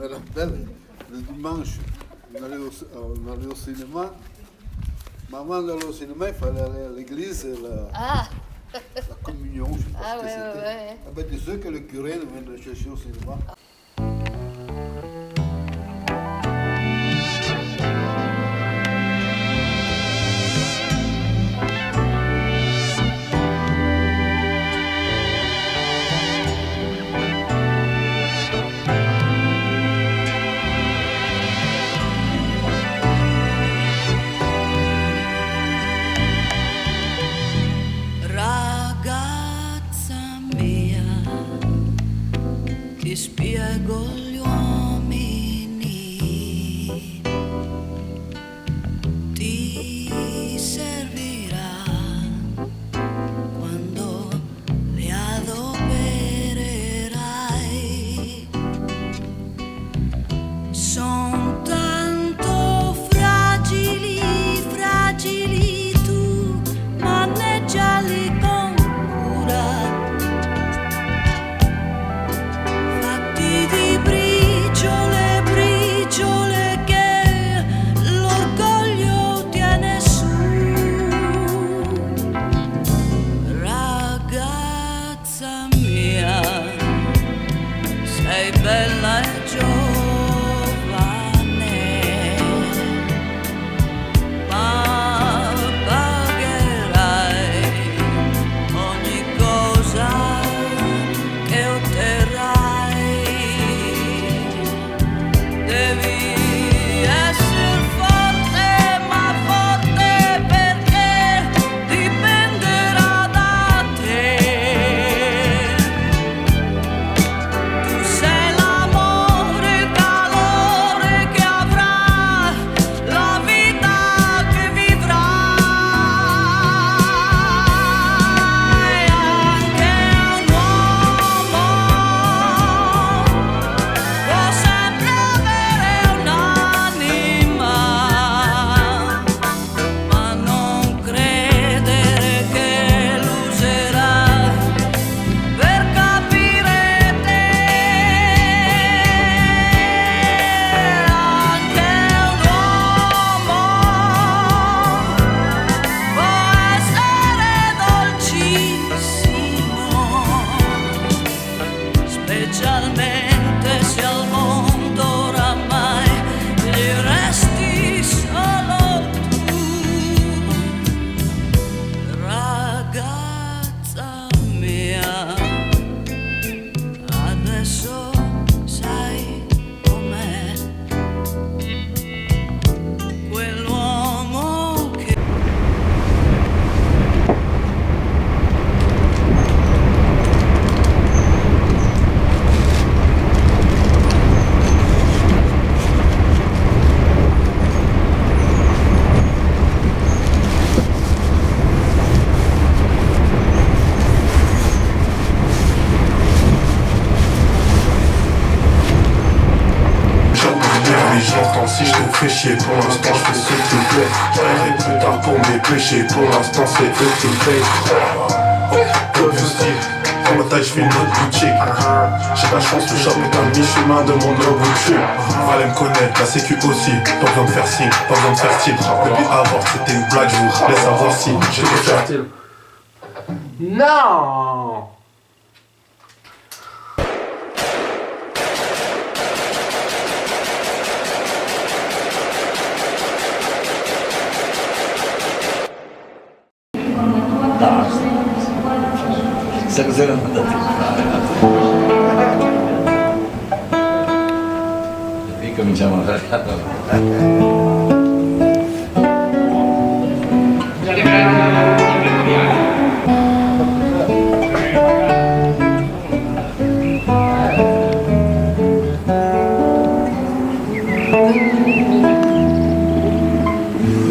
me rappelle, le dimanche, on allait au cinéma. Maman allait au cinéma, il fallait aller à l'église et la communion, je sais pas Ah ce que ouais, c'était. ouais. Ah ben, tu sais que le curé nous vient de chercher au cinéma. Ragazza mia, ti spiego gli uomini, ti servirà quando li adopererai. Son tanto fragili, fragili tu, maneggiali con cura. Fatti di briciole, briciole che l'orgoglio tiene su. Ragazza mia, sei bella e giovane, ma pagherai ogni cosa che otterrai. Devi essere forte, ma forte perché dipenderà da te. Tu sei l'amore, il calore che avrà, la vita che vivrai. Anche un uomo può sempre avere un'anima, ma non credere che l'userà per capire te. Anche un uomo può essere dolcissimo, specialmente se al mondo oramai gli resti solo tu. Ragazza mia, adesso sai com'è quell'uomo che J'entends si je te fais chier, pour l'instant je fais ce qui me plaît. J'arriverai plus tard pour mes péchés, pour l'instant c'est eux qui me payent. Obviously, pour ma taille je fais une autre boutique. J'ai la chance de choper un mi-chemin de mon globe au cul. Fallait me connaître, la sécu aussi, pas besoin de faire signe, pas besoin de faire style. Depuis avant c'était une blague, je vous laisse savoir si j'étais fertile. Non! Chissà cosa erano andati a fare. E qui cominciamo a fare la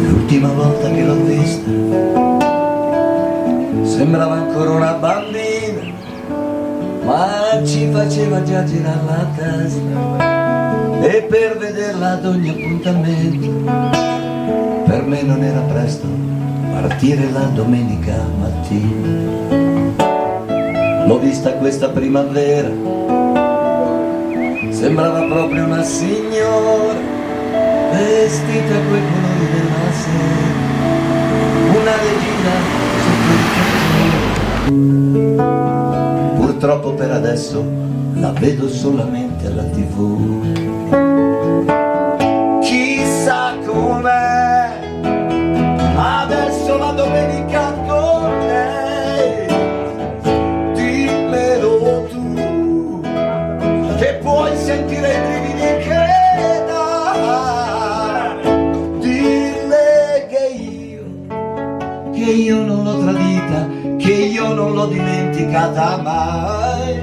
L'ultima volta che l'ho vista sembrava ancora una bambina, ma ci faceva già girare la testa, e per vederla ad ogni appuntamento per me non era presto partire la domenica mattina. L'ho vista questa primavera sembrava proprio una signora, vestita coi colori della sera, una regina sotto il cappello. Purtroppo per adesso la vedo solamente alla TV. Chissà com'è adesso la domenica con lei, dimmelo tu, che puoi sentire i brividi che dà, dille che io non l'ho tradita, che io non l'ho dimenticata mai,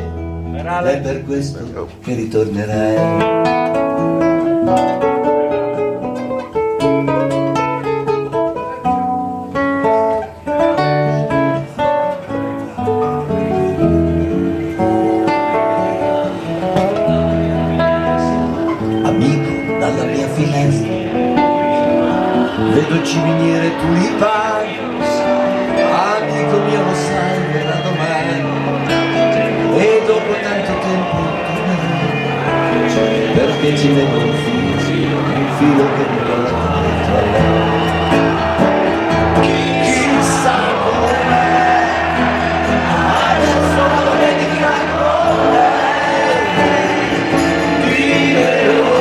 è per questo che ritornerei. Dalla mia finestra vedo ciminiere tulipani, amico mio lo sai verrà domani e dopo tanto tempo tornerò, perché ci vedo un filo che mi porta dentro a lei. Chissà com'è adesso la domenica con lei, dirò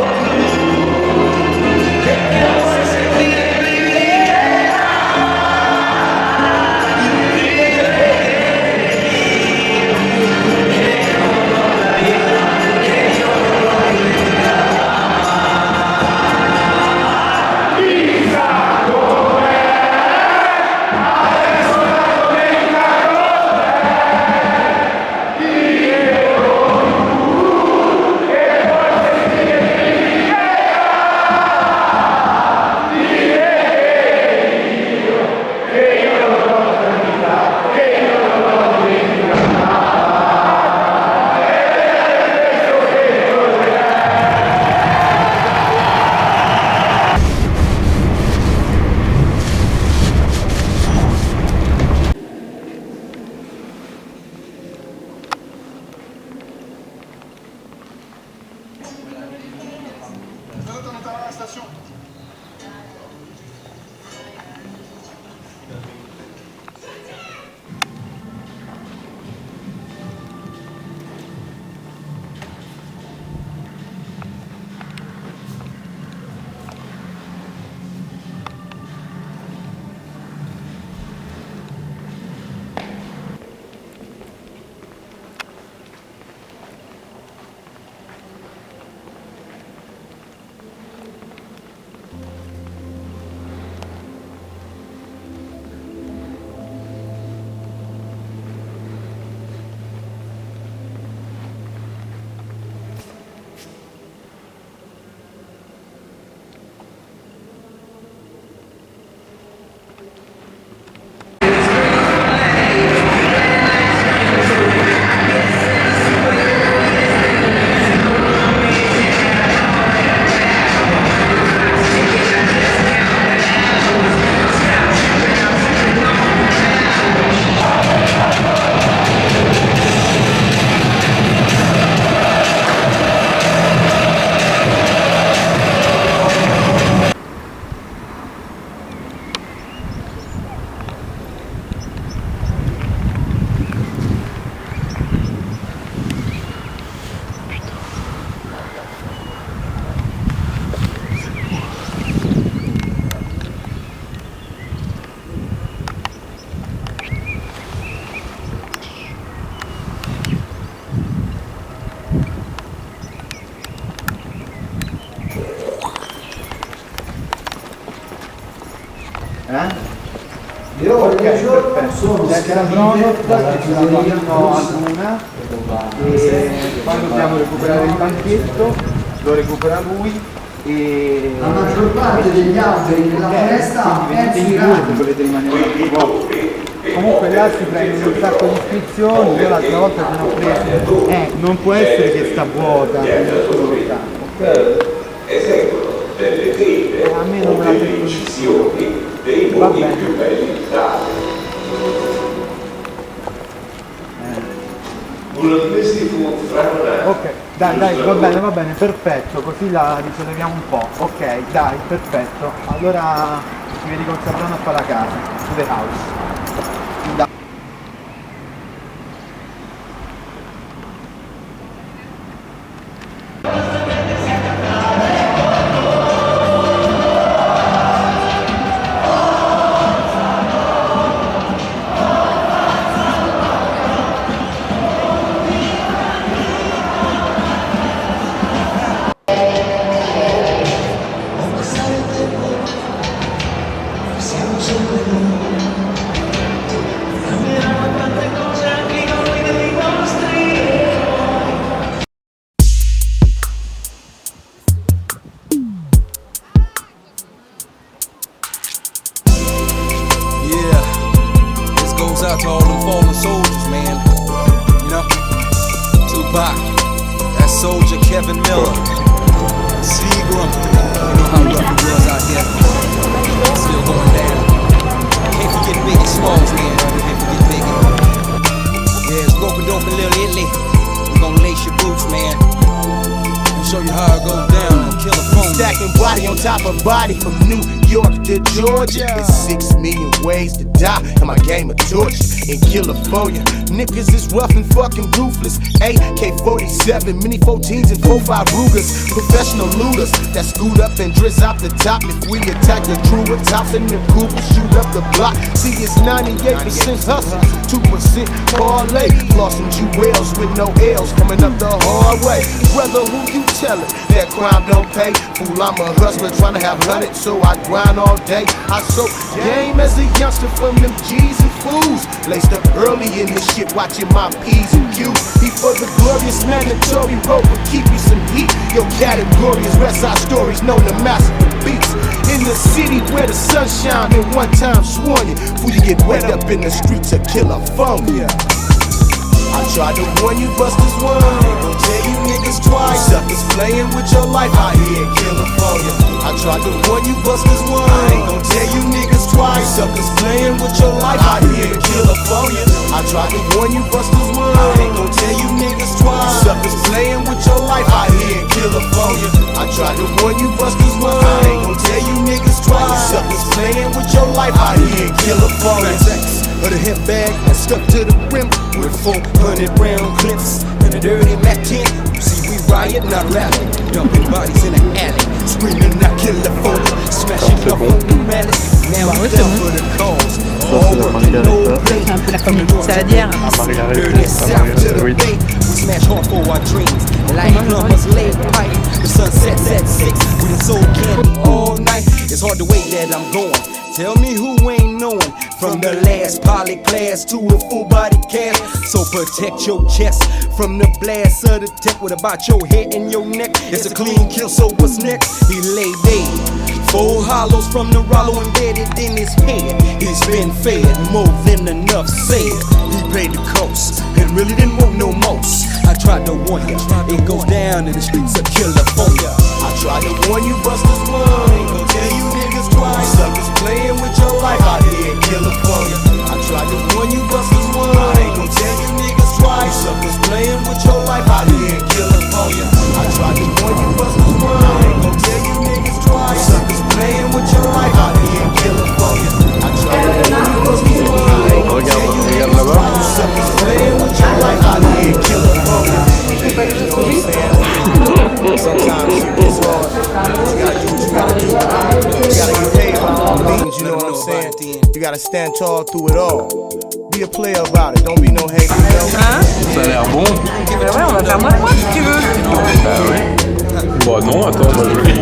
Io sono Scalabronot, ci lavoriamo a Luna e quando dobbiamo recuperare il banchetto lo recupera lui e la maggior parte degli alberi della foresta è se volete rimanere qua. Comunque gli altri prendono un sacco di iscrizioni, io l'altra volta ce ne ho preso. Non può essere che sta vuota, ok? Eseguono delle tele A me non o me l'ha delle detto incisioni dei Va modi bene. più belli d'Italia. Uno di questi fu Franco Nani. Ok. Dai, va bene, perfetto, così la risolleviamo un po'. Ok, dai, perfetto. Allora ci vedi con Serrano a fare la casa, to the house. Dai. Out to all them fallen soldiers, man. You know, Tupac, that soldier Kevin Miller, Seagram. You know how rough it was out here. Still going down. Can't forget Biggie Smalls, man. Can't forget Biggie. Yeah, it's rope dope in Little Italy. We gon' lace your boots, man. And show you how it goes down on Killer Phone. Stacking body on top of body from New York to Georgia. It's 6 million ways to die, and my game of torture in California. Niggas is rough and fucking ruthless. AK-47, mini 14s and 4.5 Rugers. Professional looters that scoot up and drizz out the top. If we attack the Druid tops and the Cooper, shoot up the block. See, it's 98% hustle, 2% parlay. Flossing jewels with no L's, coming up the hard way. Brother, who you tellin' that crime don't pay? Fool, I'm a hustler trying to have 100, so I grind all day. I soak game as a youngster from them G's and fools. Laced up early in this shit, watching my P's and Q's. Before the glorious mandatory rope will keep you some heat. Your category is West Side Stories, known to master the beats. In the city where the sun shine and one time sworn you, before you get wet up in the streets of California. I tried to warn you busters once, ain't gon' tell you niggas twice. Suckers playing with your life out here in California. I tried to warn you busters once, ain't gon' tell you niggas twice. Suckers playing with your life out here in California. I tried to warn you busters once, ain't gon' tell you niggas twice. Suckers playing with your life out here in California. I tried to warn you busters once, ain't gon' tell you niggas twice. Suckers playing with your life out here in California. Of the hemp bag and stuck to the rim with 400 round clips and a dirty Mac 10. You see, we riot, not rapping, dumping bodies in the alley, screaming, I kill the phone, smashing up on the malice. Now we down for the cause. All work and no play. From the north to the dirty south to the bay. We smash hard for our dreams. Light plumbers lay pipe. The sun sets at 6. We done sold candy all night. It's hard to wait that I'm going. Tell me who ain't knowing. From the last poly class to a full body cast. So protect your chest from the blast of the tech. What about your head and your neck? It's a clean kill, so what's next? He lay dead. 4 hollows from the Rollo embedded in his head. He's been fed more than enough said. He paid the cost and really didn't want no most. I tried to warn you, it goes down in the streets of California. I tried to warn you busters once, ain't gon' tell you niggas twice. Suckers playing with your life out here in California. I tried to warn you busters once, ain't gon' tell you niggas twice. Suckers playing with your life out here in California. I tried to warn you busters once, ain't gon' tell you niggas twice. Suckers playing with your life out here in California. I tried to warn you busters once, ain't gon' tell you niggas twice. Suckers playing with your life out here in California. You know what I'm saying? Sometimes it's hard. You gotta do what you gotta do. You gotta get paid by all means, you know what I'm saying? You gotta stand tall through it all. Be a player about it, don't be no hater, you know? Ça a l'air bon. Ouais, on va faire moi si tu veux. Bah oui. Bon non, attends, moi je vais.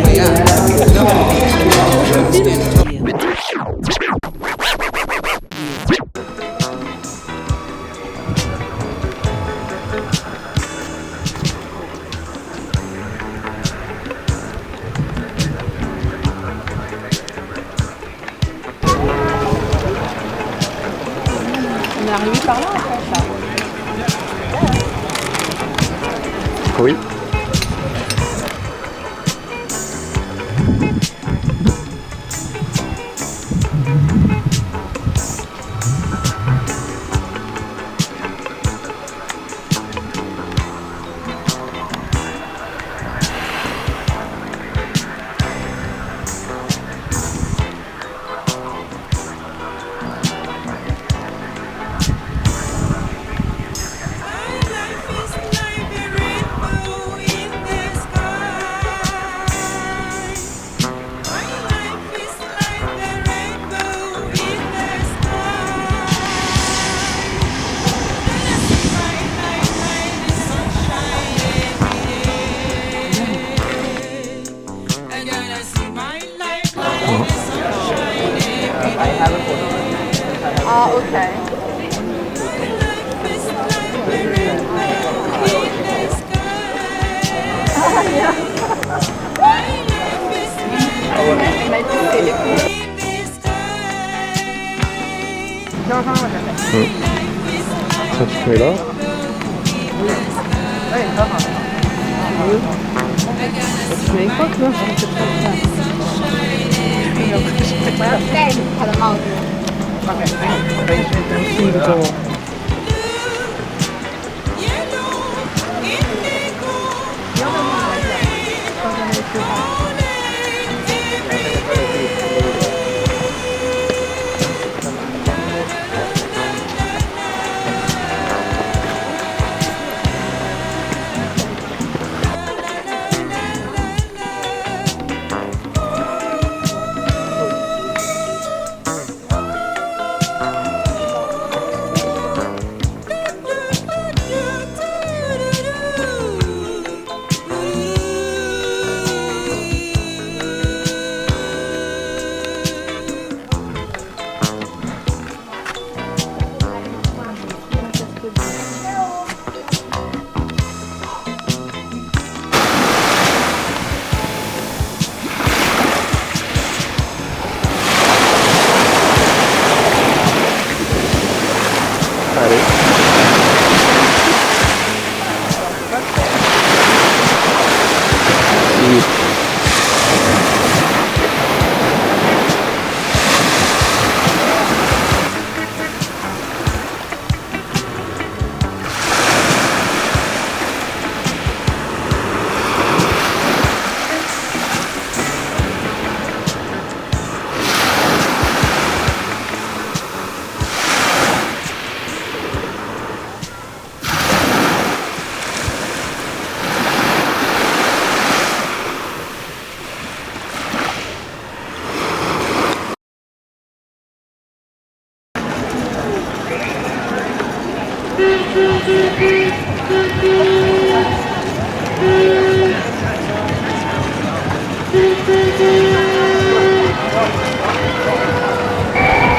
On est arrivé par là en fait là. Oui. Ça, tu te mets là. Tu mets une coque, là?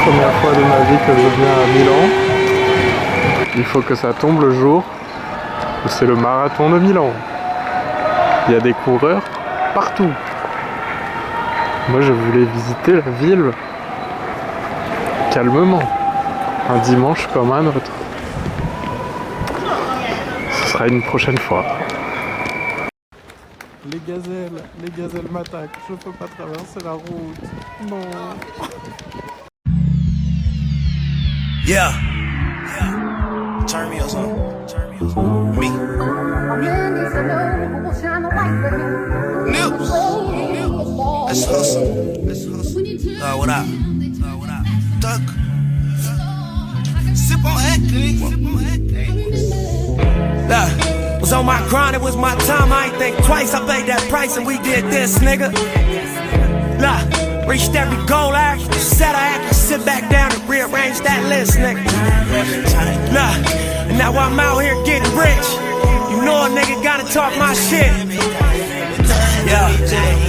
Première fois de ma vie que je viens à Milan. Il faut que ça tombe le jour où c'est le marathon de Milan. Il y a des coureurs partout. Moi je voulais visiter la ville calmement, un dimanche comme un autre. Ce sera une prochaine fois. Les gazelles m'attaquent, je peux pas traverser la route. Non. Yeah. Turn me or something. Me. Nips. Let's hustle. What up? Duck. Sip on acne. Was on my grind, it was my time, I ain't think twice. I paid that price and we did this, nigga. Reached every goal I actually set. I had to sit back down and rearrange that list, nigga. And now I'm out here getting rich. You know a nigga gotta talk my shit. Yeah,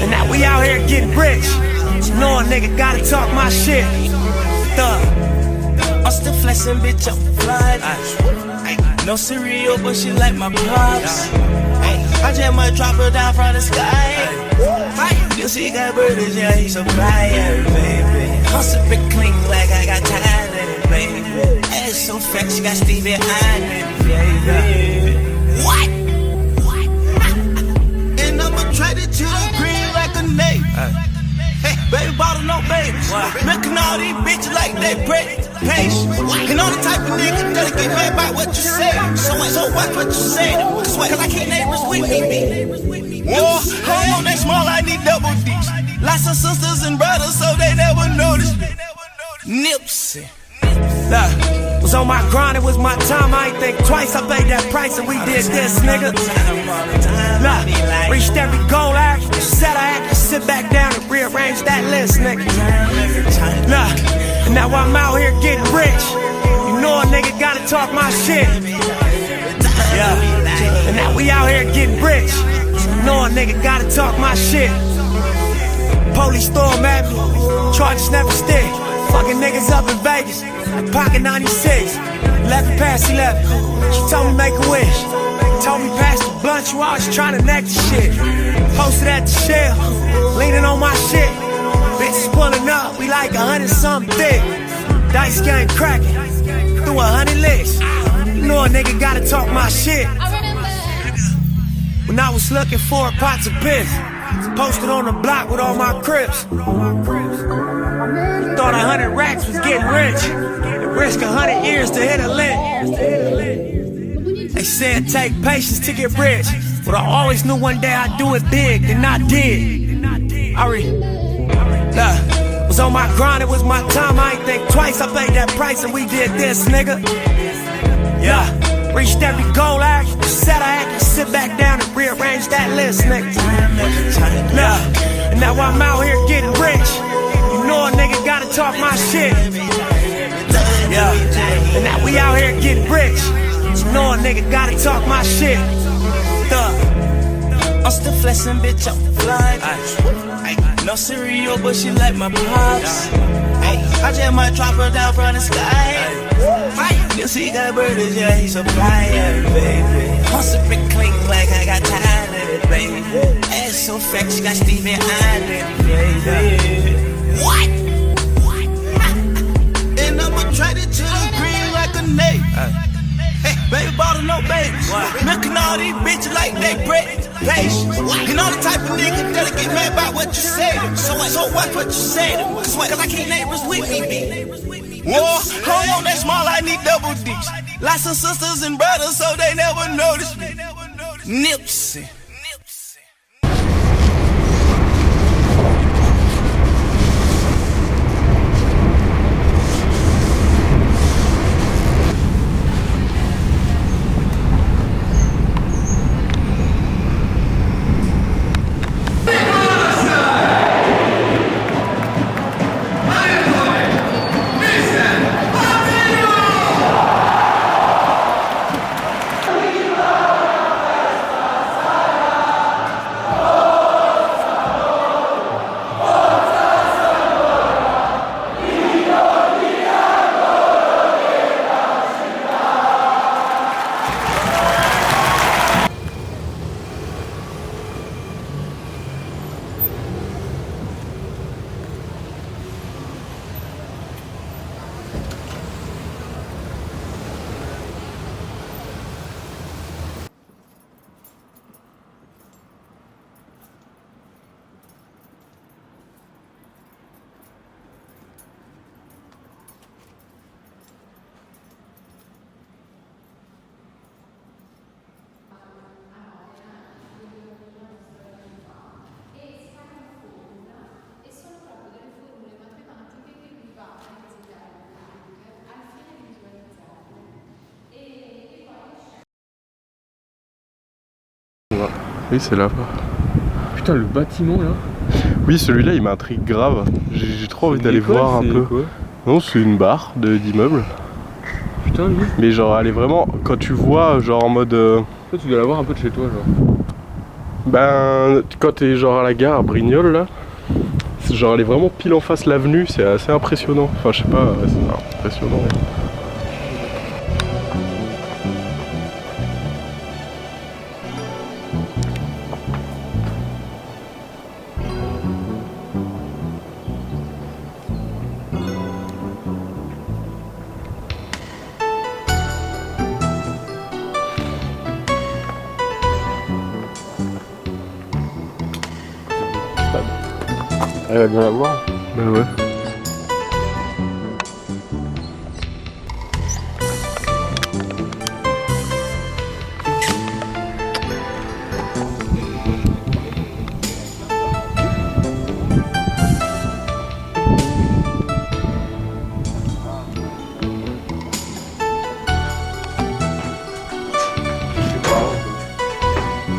and now we out here getting rich. You know a nigga gotta talk my shit. I'm still flexing, bitch, I'm flying. No cereal, but she like my pops. I just might drop her down from the sky. You see, got birdies, yeah, he's a flyer, baby. Hustle big clean like I got time in it, baby. Ass so fat, she got Stevie I baby. What? And I'm attracted to the green like a name. Hey, baby bottle, no babies. Milking all these bitches like they break. And all the type of niggas that'll get mad by what you say. So watch what you say. Cause I can't neighbors with me. War, home on that small, I need double D's. Lots of sisters and brothers, so they never notice. Nipsey. Was on my grind, it was my time, I ain't think twice. I paid that price and we did this, nigga. Reached every goal I actually set. I had to sit back down and rearrange that list, nigga. And now I'm out here getting rich. You know a nigga gotta talk my shit. Yeah, and now we out here getting rich. You know a nigga gotta talk my shit. Police storm at me, charges never stick. Fucking niggas up in Vegas, pocket 96. 11 past 11, she told me make a wish. Told me pass the blunt, you always trying to neck the shit. Posted at the shell, leaning on my shit. Bitches pulling up, we like 100 something thick. Dice game cracking. Through 100 licks. You know a nigga gotta talk my shit. When I was looking for a pot to piss, posted on the block with all my crips. Thought 100 racks was getting rich. And risk 100 years to hit a lick. They said take patience to get rich. But I always knew one day I'd do it big, and I did. Was on my grind, it was my time, I ain't think twice. I paid that price and we did this, nigga. Yeah, reached every goal I said I had to sit back down and rearrange that list, nigga. Yeah, and now I'm out here getting rich. You know a nigga gotta talk my shit. Yeah, and now we out here getting rich. You know a nigga gotta talk my shit. I'm still flexing, bitch, I'm flying. No cereal, but she like my pops. I just might drop her down from the sky. This he got burgers, yeah, he's a flyer, baby. I'm sipping clink like I got tired of it, baby. Ass so fat, she got Stevie Island, baby. What? And I'm attracted to the green like a nate. Hey, baby bottle, no babies. Milking all these bitches like they bread. Patience. You know the type of nigga that'll get mad about what you say. So what you say? Cause I can't neighbors with me, B. Whoa, hold on, that small, I need double D's. Lots of sisters and brothers, so they never notice me. Nipsey. Oui, c'est là-bas. Putain, le bâtiment là. Oui, celui-là il m'intrigue grave. J'ai trop envie d'aller voir un peu. Quoi? Non, c'est une barre d'immeuble. Putain, lui. Mais genre, elle est vraiment. Quand tu vois, genre en mode. Toi, tu dois la voir un peu de chez toi, genre. Ben, quand t'es genre à la gare à Brignoles là, genre elle est vraiment pile en face l'avenue, c'est assez impressionnant. Enfin, je sais pas, c'est impressionnant. Elle va bien la voir. Ben ouais.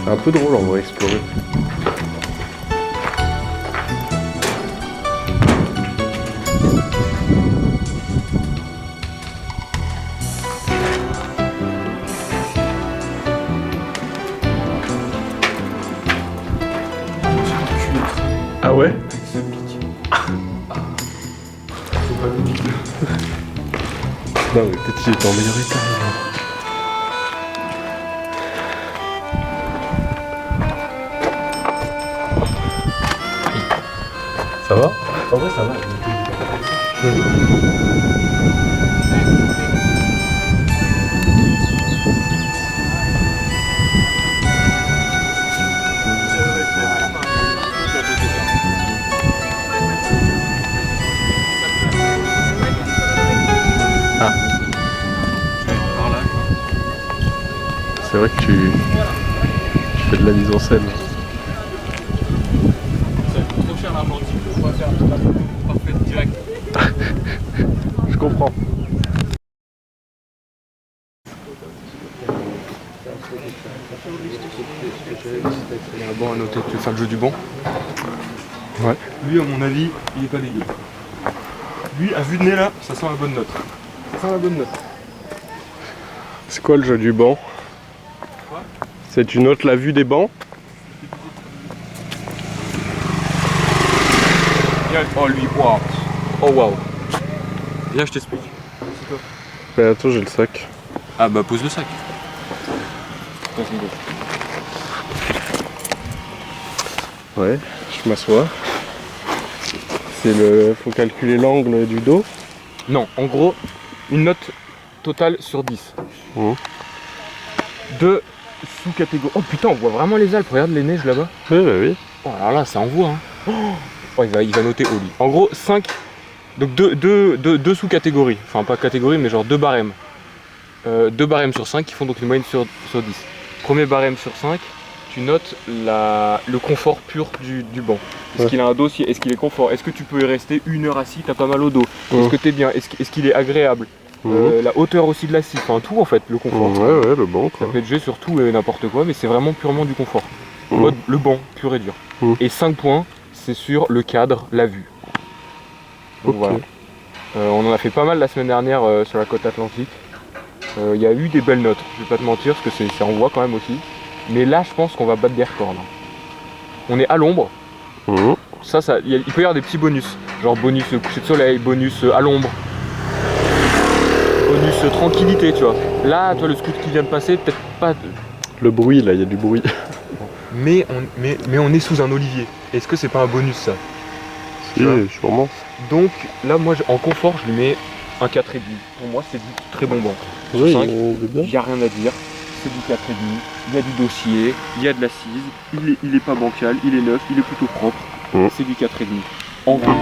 C'est un peu drôle, on va explorer. Ah ouais? Non mais peut-être qu'il était en meilleur état. Ça va? En vrai ça va. C'est vrai que tu fais de la mise en scène. Trop cher l'argent, on va faire la photo parfaite direct. Je comprends. Il y a un banc à noter, tu veux faire le jeu du banc? Ouais. Lui, à mon avis, il est pas dégueu. Lui, à vue de nez là, ça sent la bonne note. Ça sent la bonne note. C'est quoi le jeu du banc? Quoi? C'est tu notes la vue des bancs? Oh lui, waouh. Oh waouh. Viens, je t'explique. C'est quoi? Mais attends, j'ai le sac. Ah bah pose le sac. Ouais, je m'assois. C'est le. Faut calculer l'angle du dos. Non, en gros, une note totale sur 10. Mmh. Deux sous-catégories. Oh putain, on voit vraiment les Alpes, regarde les neiges là-bas. Oui, bah oui. Oh alors là, ça envoie. Hein. Oh, il va noter au lit. En gros, 5. Donc deux sous-catégories. Enfin, pas catégories, mais genre 2 barèmes. 2 barèmes sur 5 qui font donc une moyenne sur 10. Premier barème sur 5, tu notes le confort pur du banc. Est-ce qu'il a un dossier? Est-ce qu'il est confort? Est-ce que tu peux y rester 1 heure assis, t'as pas mal au dos? Est-ce que t'es bien? Est-ce qu'il est agréable? La hauteur aussi de l'assise, enfin tout en fait, le confort. Ouais, le banc quoi. Ça peut être joué sur tout et n'importe quoi, mais c'est vraiment purement du confort. En mode le banc, pur et dur. Et 5 points, c'est sur le cadre, la vue. Donc voilà. On en a fait pas mal la semaine dernière sur la côte atlantique. Il y a eu des belles notes, je vais pas te mentir, parce que ça envoie quand même aussi. Mais là, je pense qu'on va battre des records. Là. On est à l'ombre. Il peut y avoir des petits bonus. Genre bonus coucher de soleil, bonus à l'ombre. Bonus tranquillité, tu vois. Là, toi, le scout qui vient de passer, peut-être pas... Le bruit, là, il y a du bruit. Mais on est sous un olivier. Est-ce que c'est pas un bonus, ça? Si, sûrement. Donc, là, moi, en confort, je lui mets un 4,5. Pour moi, c'est du très bon banc. Oui, 5, il n'y a rien à dire. C'est du 4,5. Il y a du dossier, il y a de l'assise. Il est pas bancal, il est neuf, il est plutôt propre. C'est du 4,5. En vrai,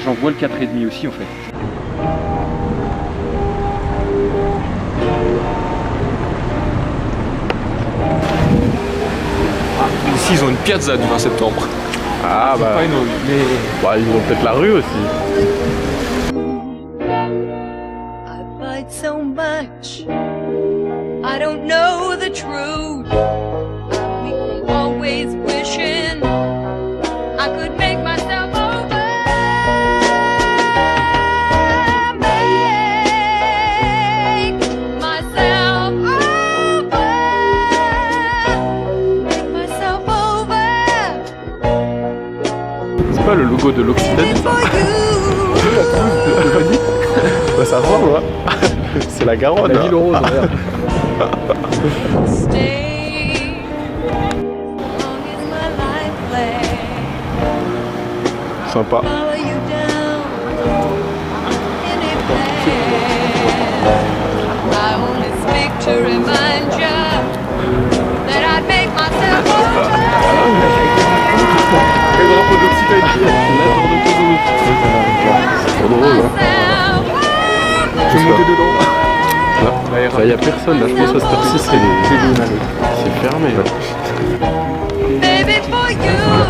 j'en vois le 4,5 aussi, en fait. Ici, ils ont une piazza du 20 septembre. Ah bah, pas énorme, mais... bah, ils ont peut-être la rue aussi. I fight so much, I don't know the truth. I'm weak from always wishing I could make myself over. Make myself over. Make myself over. C'est pas le logo de l'Occitanie ça? Bah, ça ressemble, hein. C'est la Garonne. La ville rose, regarde. Sympa. Le drapeau d'Occitanie. La tour de Toulouse. C'est trop drôle, hein. Je vais monter dedans. Là, il n'y a personne, là, je pense que cette heure-ci, c'est fermé. Là. Il y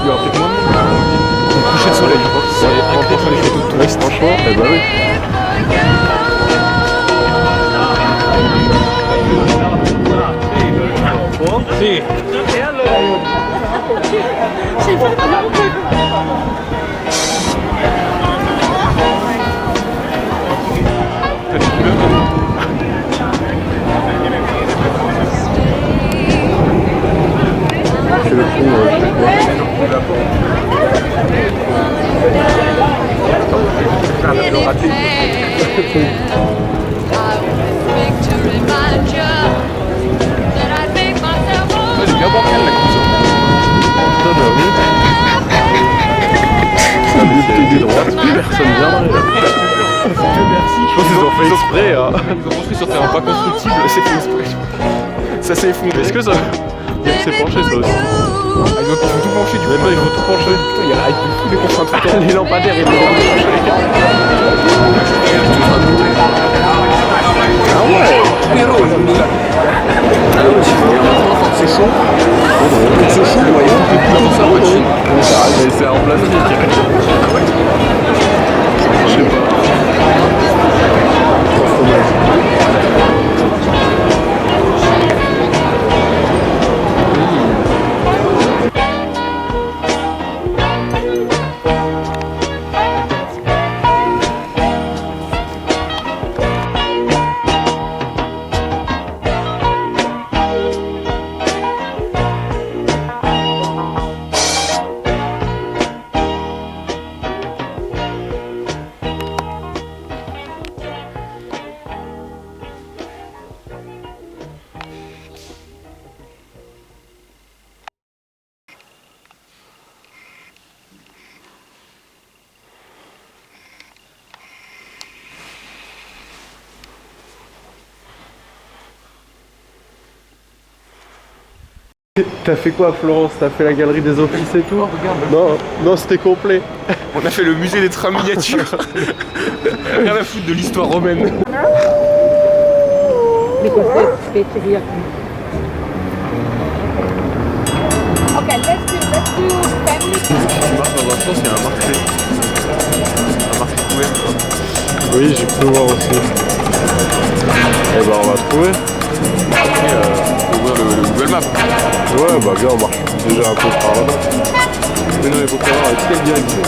aura peut-être moins de monde. Au coucher de soleil, je crois. C'est incroyable les photos de touristes. Franchement, eh bah oui. Si. C'est le fond, J'ai bien bancal la course. Putain, bah oui. Ça me fait des droites, personne viendrait là. Dieu merci. Je pense qu'ils ont fait exprès, hein. Ils ont construit sur terrain pas constructible, c'est fait exprès. Ça s'est effondré. Est-ce que ça... C'est penché ça aussi. Ah, ils ont tout penché du coup. Même là, ils vont tout pencher. Putain, il y a la hype de fou des concentrateurs. Les lampadaires, ils vont tout pencher. Ah ouais. Mais c'est en plastique. Je sais pas. T'as fait quoi Florence? T'as fait la galerie des offices et tout? Non, c'était complet. On a fait le musée des trains miniatures. Rien à foutre de l'histoire romaine. Di queste specie di acqua. Ok, let's do family. Tu marches dans un sens, il y a un marché. Un marché couvert. Oui, j'ai pu le voir aussi. Eh ben on va trouver. Après, ouvrir le Google Maps. Ouais, bah bien, on marche déjà un peu par là-bas. Mais non, il faut savoir avec quelle direction.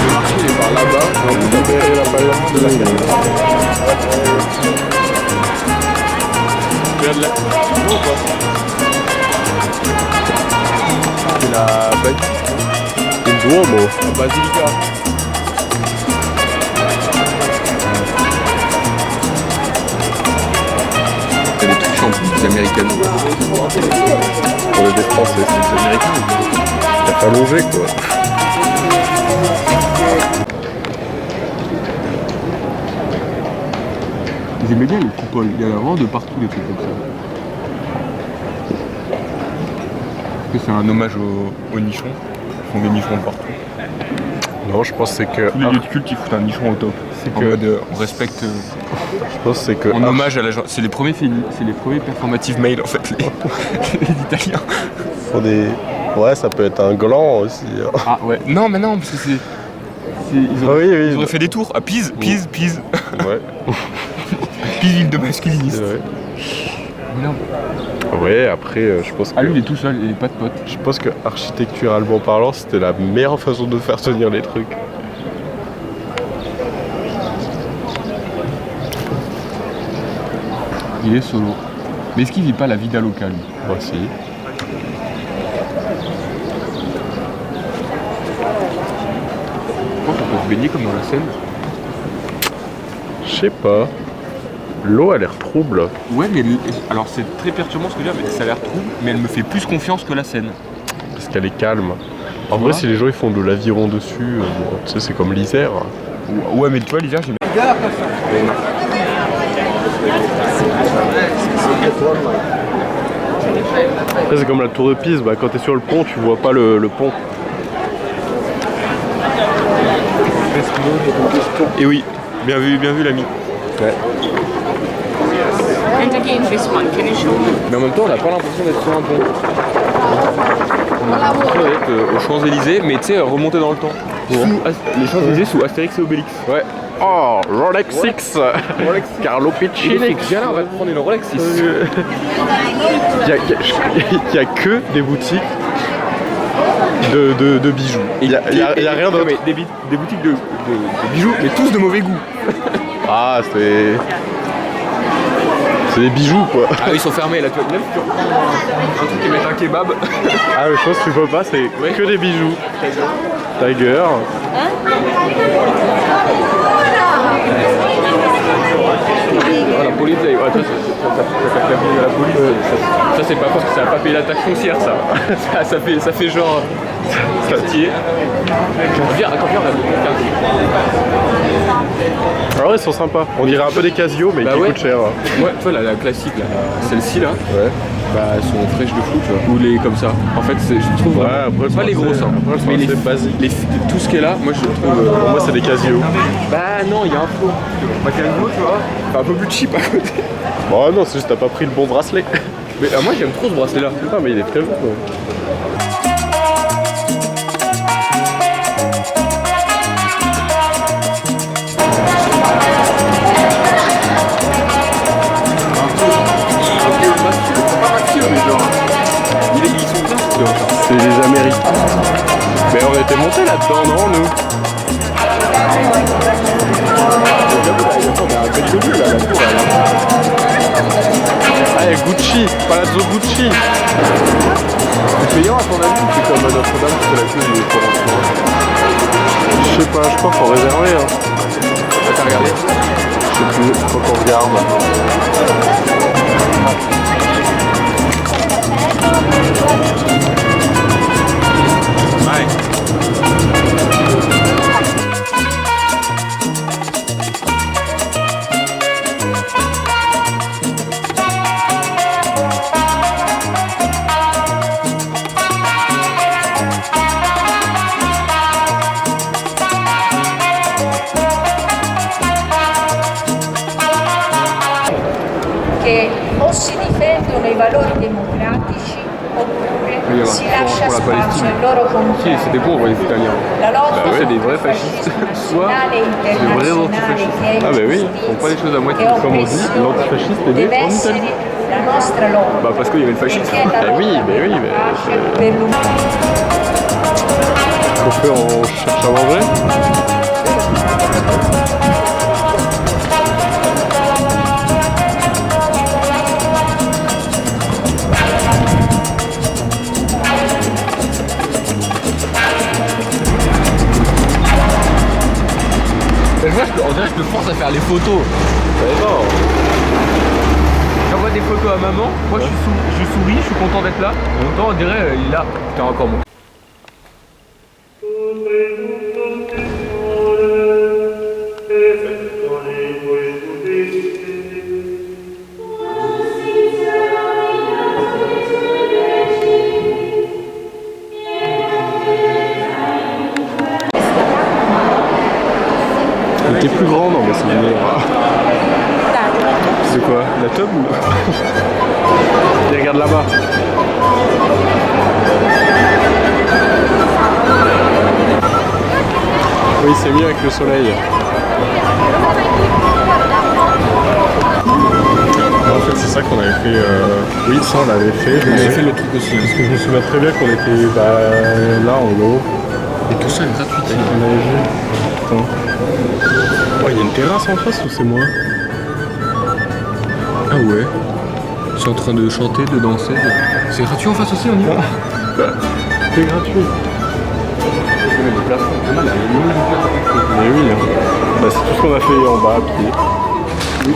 Le marché il est par là-bas, et on peut repérer la valeur de la carte. Regarde là. Non, quoi. C'est la basilique. Il Duomo. La basilica. Des américains. On est des Français, c'est des américains. T'as pas longé quoi. Ils aimaient bien les coupoles, il y en a vraiment de partout des trucs comme ça. Est-ce que c'est un hommage aux nichons? Ils font des nichons partout. Non, je pense que c'est que... Tous les lieux de culte ils foutent un nichon au top. C'est que... mode, on respecte... Je pense que c'est que... En hommage à la... C'est les premiers performative mail en fait, les Italiens. Faut des... Ouais, ça peut être un gland aussi. Ah ouais. Non, mais non, parce que c'est... Ils auraient fait des tours à Pise. Ouais. Pise, ville de masculinisme. Ouais. Non. Ouais, après, je pense que... Ah, lui, il est tout seul, il n'est pas de pote. Je pense que, architecturalement parlant, c'était la meilleure façon de faire tenir les trucs. Il est solo. Mais est-ce qu'il vit pas la vida locale? Moi, si. Je pense qu'on peut se baigner comme dans la Seine. Je sais pas. L'eau a l'air trouble. Ouais, mais alors c'est très perturbant ce que je veux dire, mais ça a l'air trouble, mais elle me fait plus confiance que la Seine. Parce qu'elle est calme. En vrai, si les gens ils font de l'aviron dessus, bon, tu sais, c'est comme l'Isère. Ouais, mais tu vois, l'Isère, j'ai... Après, c'est comme la tour de Pise, bah, quand t'es sur le pont, tu vois pas le pont. Et oui, bien vu l'ami. Ouais. And again, this one, can you show me? Mais en même temps, on n'a pas l'impression d'être sur un pont. On a l'impression d'être aux Champs-Élysées, mais tu sais, remonter dans le temps. Les Champs-Élysées sous Astérix et Obélix. Ouais. Oh, Rolex 6 Carlo Piccini. Viens là, on va prendre une Rolex 6. Il y a que des boutiques de bijoux. Il y a rien d'autre. Des boutiques de bijoux, mais tous de mauvais goût. Ah, c'est des bijoux quoi. Ah, ils sont fermés là, tu vois. Même si tu reprends un truc qui met un kebab. Ah, mais je pense que tu peux pas, c'est que des bijoux. Tiger. Ah, la police, ouais, ça fait venir la police. Ça c'est pas parce que ça a pas payé la taxe foncière, ça. ça fait genre. Stylé. Viens, on va Ah ouais, vrai, ils sont sympas. On dirait un peu des Casio, mais qui coûtent cher. Ouais, tu vois, la classique, là, celle-ci là, bah elles sont fraîches de fou, tu vois. Ou les comme ça. En fait, je trouve après, pas les grosses, hein. Mais les basiques. Tout ce qui est là, moi je trouve. Pour moi, c'est des Casio. Bah non, il y a un faux. Ma Casio, tu vois, c'est un peu plus cheap à côté. Bon, non, c'est juste t'as pas pris le bon bracelet. Mais moi j'aime trop ce bracelet là. Non, mais il est très beau. C'est les Amériques. Mais on était montés là-dedans, non, nous? Allez, Gucci, Palazzo Gucci. C'est payant à ton avis? C'est comme à Notre-Dame, c'est la queue du Coran. Je sais pas, je crois qu'il faut réserver. Hein. T'as regardé? Je sais plus, faut qu'on regarde. Che o si difendono i valori democratici oppure si lascia spazio al loro Si, c'est des bons les Italiens. La lotta Soit c'est des vrais fascistes, soit des vrais antifascistes. Ah bah oui, ils font pas les choses à moitié. Comme on dit, l'antifasciste est né en Italie. la nostra lotta. Bah parce qu'il y avait le fascisme. Oui, mais oui, mais... On fait, on cherche à manger. On dirait que je me force à faire les photos. J'envoie des photos à maman, moi je souris, je suis content d'être là. En même temps on dirait il est là. Putain encore mon. Elle était plus grande, mais c'est une... C'est quoi? La tub ou... Et regarde là-bas. Oui, c'est mieux avec le soleil. En fait, c'est ça qu'on avait fait. Oui, ça on l'avait fait. On avait fait le truc aussi. Parce que je me souviens très bien qu'on était là en haut. Et tout ça est gratuit. On avait vu. Putain. Oh, il y a une terrasse en face ou c'est moi? Ah ouais. Je suis en train de chanter, de danser. C'est gratuit en face aussi, on y va? C'est gratuit. Mais oui, hein. Bah, c'est tout ce qu'on a fait en bas à pied. Oui.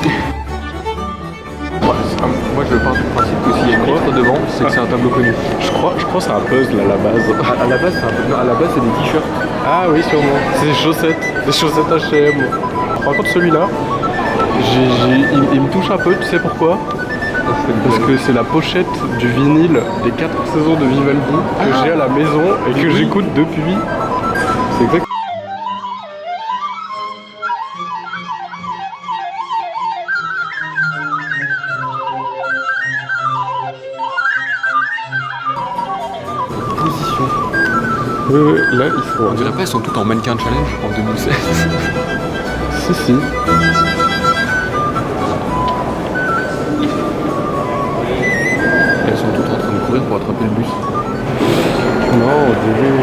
Moi je pars du principe que s'il y a une lettre devant, c'est que c'est un tableau connu. Je crois que c'est un puzzle à la base. À la base, c'est des t-shirts. Ah oui, sûrement. C'est des chaussettes. Des chaussettes H&M. Par contre, celui-là, il me touche un peu, tu sais pourquoi? Parce que c'est la pochette du vinyle des 4 saisons de Vivaldi que j'ai à la maison et que j'écoute depuis. C'est exact. Position. Oui, là ils sont. On dirait pas, elles sont toutes en mannequin challenge en 2016. Si. Elles sont toutes en train de courir pour attraper le bus. Non, au début,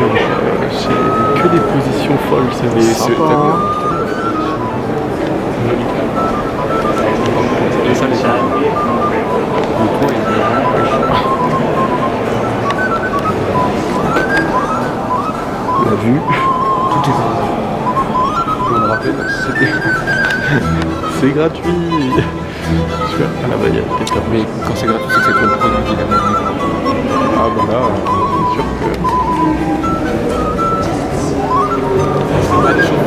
j'ai que des positions folles, c'est sympa. Et ça, c'est le toit, La vue. Tout est gratuit. On me rappelle, c'était... C'est gratuit. Ah là-bas, il y a quelqu'un. Mais quand c'est gratuit, c'est que c'est toi le produit qui est gratuit. Ah bah là, c'est sûr que... C'est pas des choses.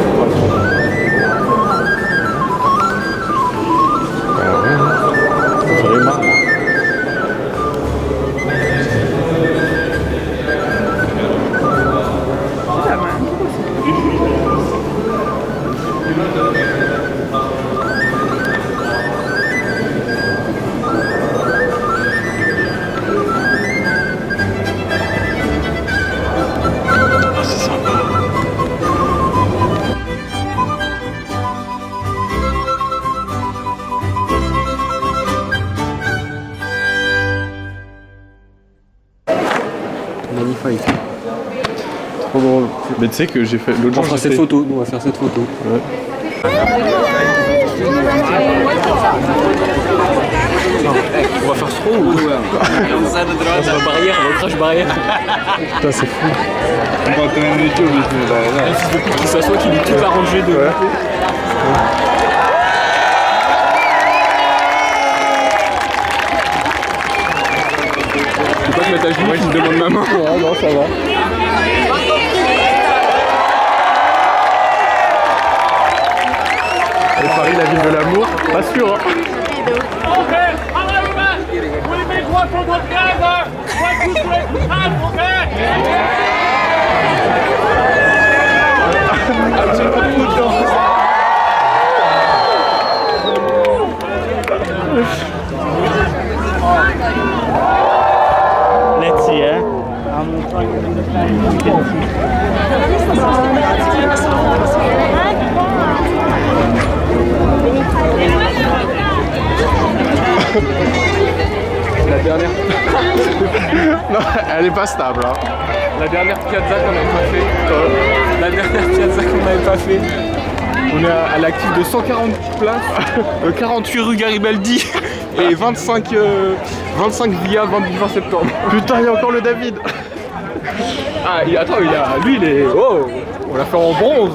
fight. Trop drôle. Mais tu sais que j'ai fait l'autre jour. On fera cette photo, nous on va faire cette photo. Ouais. On va faire ce trou ou on va barrière, on va crash barrière. Putain, c'est fou. Il suffit qu'il s'assoit, qu'il est tout arrangé de. Ouais. Tu peux pas te mettre à genoux, tu me demandes ma main. Ouais, non, ça va. Et Paris, la ville de l'amour, pas sûr. Hein. Let's see, eh? La dernière. Non, elle est pas stable. Hein. La dernière piazza qu'on n'avait pas fait. La dernière piazza qu'on n'avait pas fait. On est à l'actif de 140 places, 48 rue Garibaldi et 25 via 20 septembre. Putain, il y a encore le David. Ah, attends, lui il est... Oh, on l'a fait en bronze.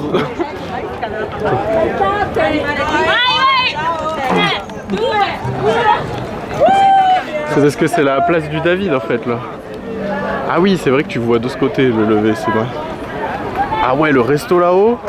C'est parce que c'est la place du David en fait là. Ah oui, c'est vrai que tu vois de ce côté le lever, c'est vrai. Ah ouais, le resto là-haut.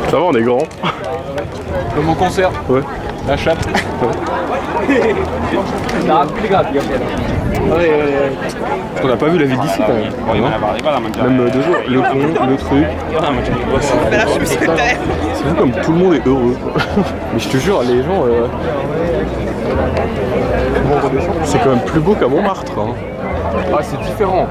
Ça va, on est grand. Comme au concert. Ouais. La chatte. Ouais. On n'a pas vu la ville d'ici quand même. Même 2 jours. Le pont, le truc. C'est fou comme tout le monde est heureux. Mais je te jure, les gens. C'est quand même plus beau qu'à Montmartre. Hein. Ah, c'est différent.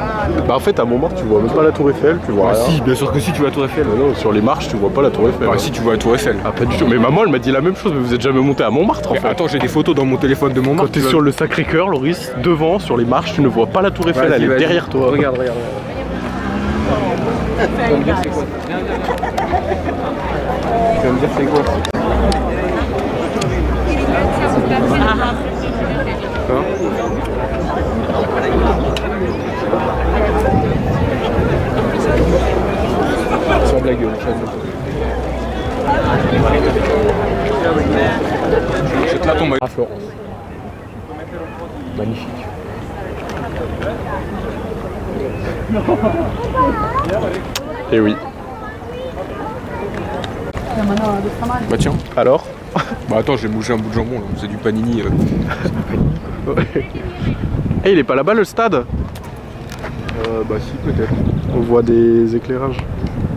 Bah en fait à Montmartre tu vois même pas la tour Eiffel, tu vois rien. Si, bien sûr que si, tu vois la tour Eiffel. Non, sur les marches tu vois pas la tour Eiffel. Ah si, tu vois la tour Eiffel. Ah pas du tout, mais maman elle m'a dit la même chose, mais vous êtes jamais monté à Montmartre en fait. Attends, j'ai des photos dans mon téléphone de Montmartre. Quand t'es sur le Sacré-Cœur, Loris, devant, sur les marches, tu ne vois pas la tour Eiffel, elle est derrière toi. Regarde. Tu vas me dire c'est quoi? Tu vas me dire c'est quoi? Sur de la gueule, je te la tombe à Florence. Magnifique. Et oui. Bah tiens. Alors? Bah attends, j'ai bougé un bout de jambon là, c'est du panini. Eh, il est pas là-bas le stade? Bah si, peut-être. On voit des éclairages.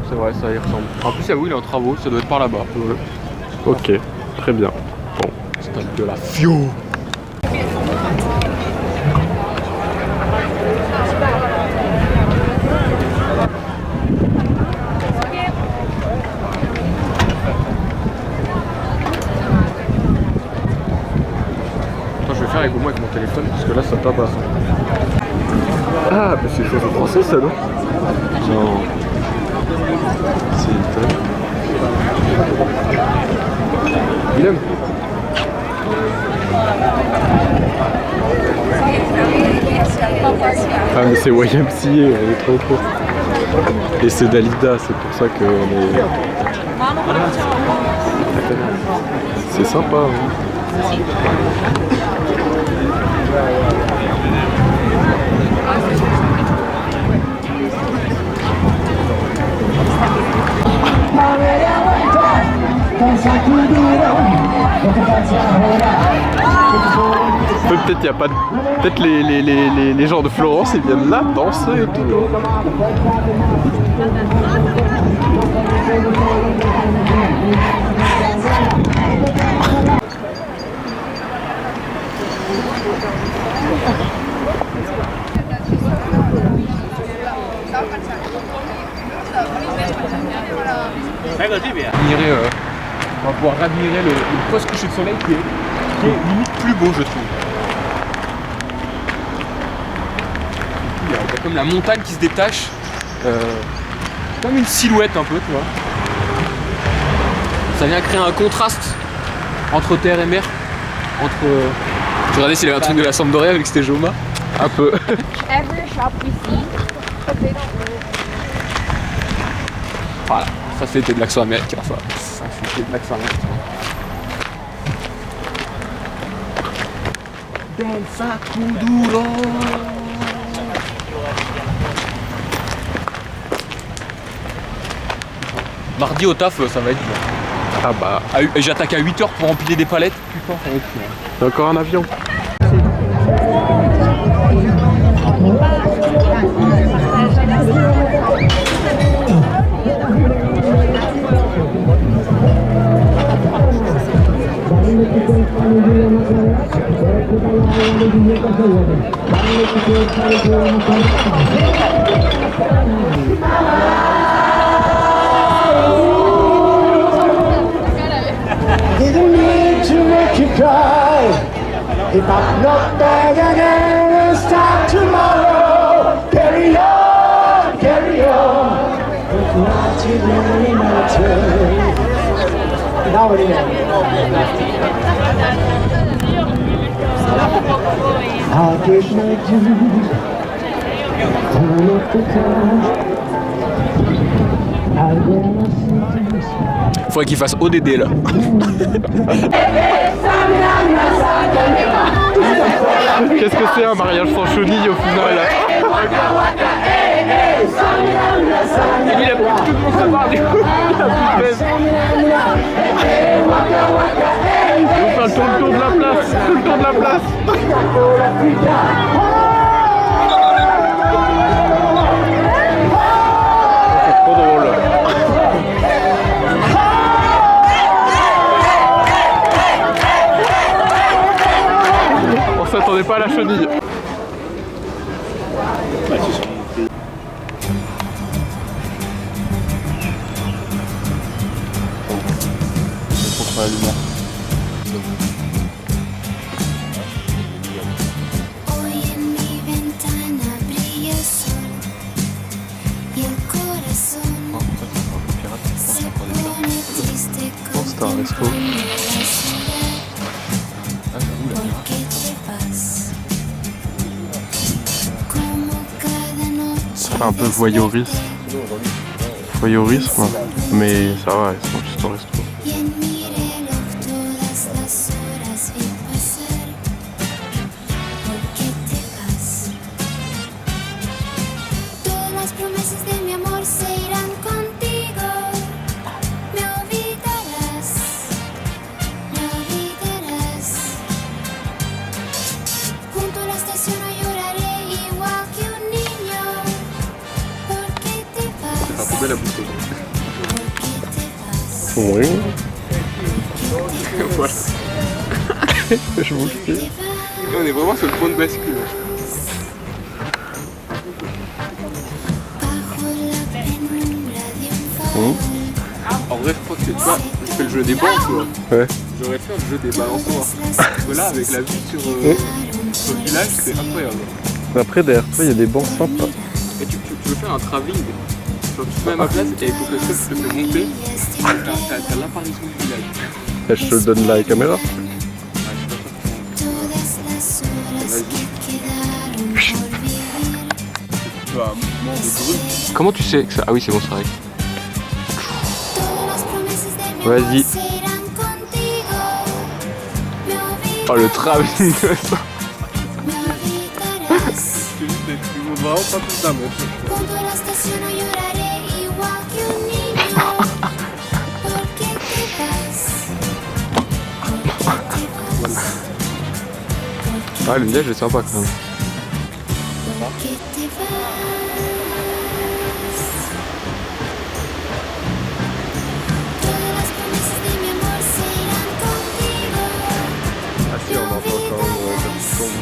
C'est vrai, ça y ressemble. En plus, oui, il est en travaux, ça doit être par là-bas. Ouais. Ok, très bien. Bon. Stade de la Fio. Attends, je vais faire avec moi avec mon téléphone parce que là ça tape pas. Ah, mais c'est chose en français ça, non? Non. C'est italien. Willem. Ah mais c'est YMCA, elle est trop trop. Et c'est Dalida, c'est pour ça qu'on est... C'est sympa. Hein. Peut-être il y a pas de... Peut-être les gens de Florence ils viennent là danser et tout. On va pouvoir admirer le post-coucher de soleil qui est limite plus beau, je trouve. Il y a comme la montagne qui se détache, comme une silhouette un peu, tu vois. Ça vient créer un contraste entre terre et mer. Entre. Je regardais s'il y avait un truc de la Sampdoria avec c'était Joma. Un peu. Voilà, ça c'était de l'accent américain, ça. Ça c'était de l'accent américain. Danza Kuduro. Mardi au taf, ça va être dur. Ah bah. J'attaque à 8h pour empiler des palettes. Putain, ça va être dur. Il y a encore un avion. Didn't mean to make you cry. If I'm not back again, it's time tomorrow. Carry on, carry on. It's not too many mountains. Now it is. I'll get my dues. Turn up the time. I'll get my sins. Faudrait qu'il fasse ODD là. Qu'est-ce que c'est un mariage sans chenille au final là? Il a plus tout le monde savoir du coup. Il a plus de On va faire le tour de la place. Le tour de la place. C'est trop drôle. On s'attendait pas à la chenille. La lumière. Hoy en mi ventana brilla el sol y el corazón se pone triste contemplando la ciudad. ¿Por qué te vas? Como cada noche. Un peu voyeurisme. Voyeurisme, mais ça va, ils sont juste au resto. Y en mi reloj todas las horas vi pasar. ¿Por qué te vas? Todas las promesas de mi amor se irán contigo. Me olvidarás, me olvidarás. Junto a la estación no lloraré igual que un niño. ¿Por qué te vas? Ça la bouteille. Oui. Voilà. Je vous le dis. On est vraiment sur le point de bascule. En vrai, je crois que tu vois, je fais le jeu des bancs, tu vois. Ouais. J'aurais fait le jeu des balançoires. Parce que là, avec la vue sur le village, c'est incroyable. Après, derrière toi, il y a des bancs sympas. Et tu veux faire un travelling. Genre, tu te mets à ma place et il faut que le chef te fait monter. T'as l'apparition du village. Et je te le donne là, la caméra. Comment tu sais que ça... Ah oui, c'est bon, c'est vrai. Vas-y. Oh, le travelling de ça. Vraiment pas tout ça, mais... Ah, le village est sympa quand même. Ah si, on entend quand même la petite tombe.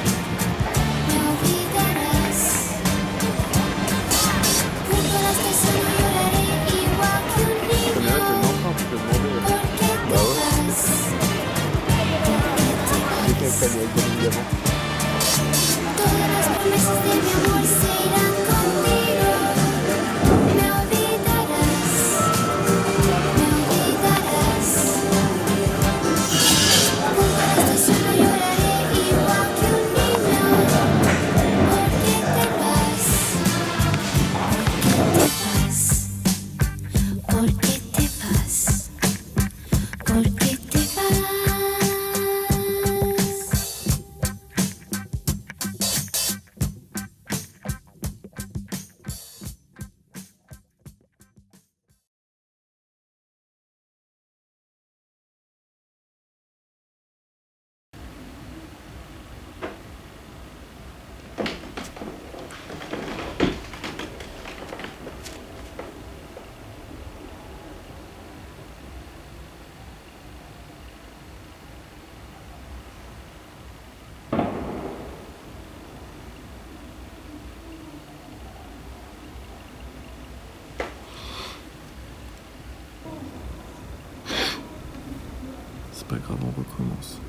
pas grave, on recommence.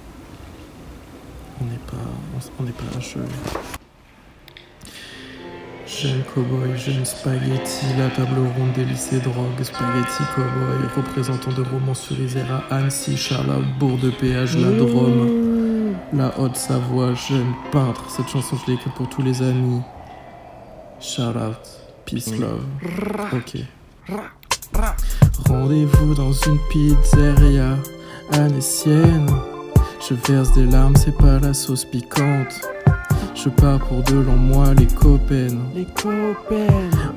On n'est pas à chevet. Jeune cowboy, jeune spaghetti, la table ronde des lycées drogue, spaghetti cowboy, représentant de romans sur Isère à Annecy, Charlotte, Bourg de Péage, la Drôme, la Haute-Savoie, jeune peintre. Cette chanson, je l'ai écrite pour tous les amis. Shout out, peace, love. Ok. Rendez-vous dans une pizzeria annécienne. Je verse des larmes, c'est pas la sauce piquante. Je pars pour de longs mois, les copains.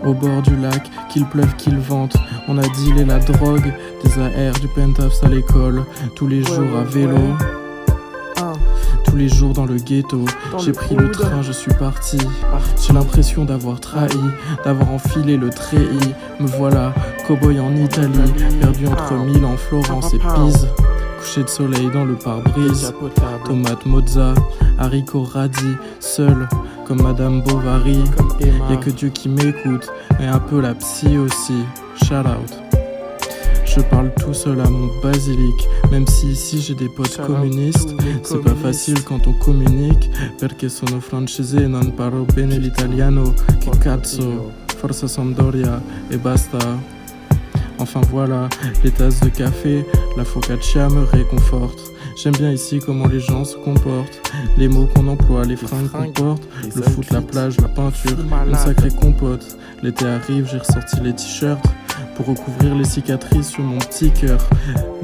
Au bord du lac, qu'il pleuve, qu'il vente. On a dealé la drogue, des AR, du penthouse à l'école. Tous les jours à vélo. Tous les jours dans le ghetto. J'ai pris le train, je suis parti. J'ai l'impression d'avoir trahi, d'avoir enfilé le treillis. Me voilà, cowboy en Italie, perdu entre Milan, Florence et Pise. Coucher de soleil dans le pare-brise. Tomate mozza, haricots radis, seul comme Madame Bovary. Y'a que Dieu qui m'écoute, et un peu la psy aussi. Shout out. Je parle tout seul à mon basilic, même si ici j'ai des potes communistes. C'est pas facile quand on communique. Perché sono francese e non parlo bene l'italiano. Che cazzo, forza Sampdoria et basta. Enfin voilà, les tasses de café, la focaccia me réconforte. J'aime bien ici comment les gens se comportent, les mots qu'on emploie, les fringues qu'on porte, le foot, la plage, la peinture, une sacrée compote. L'été arrive, j'ai ressorti les t-shirts pour recouvrir les cicatrices sur mon petit cœur.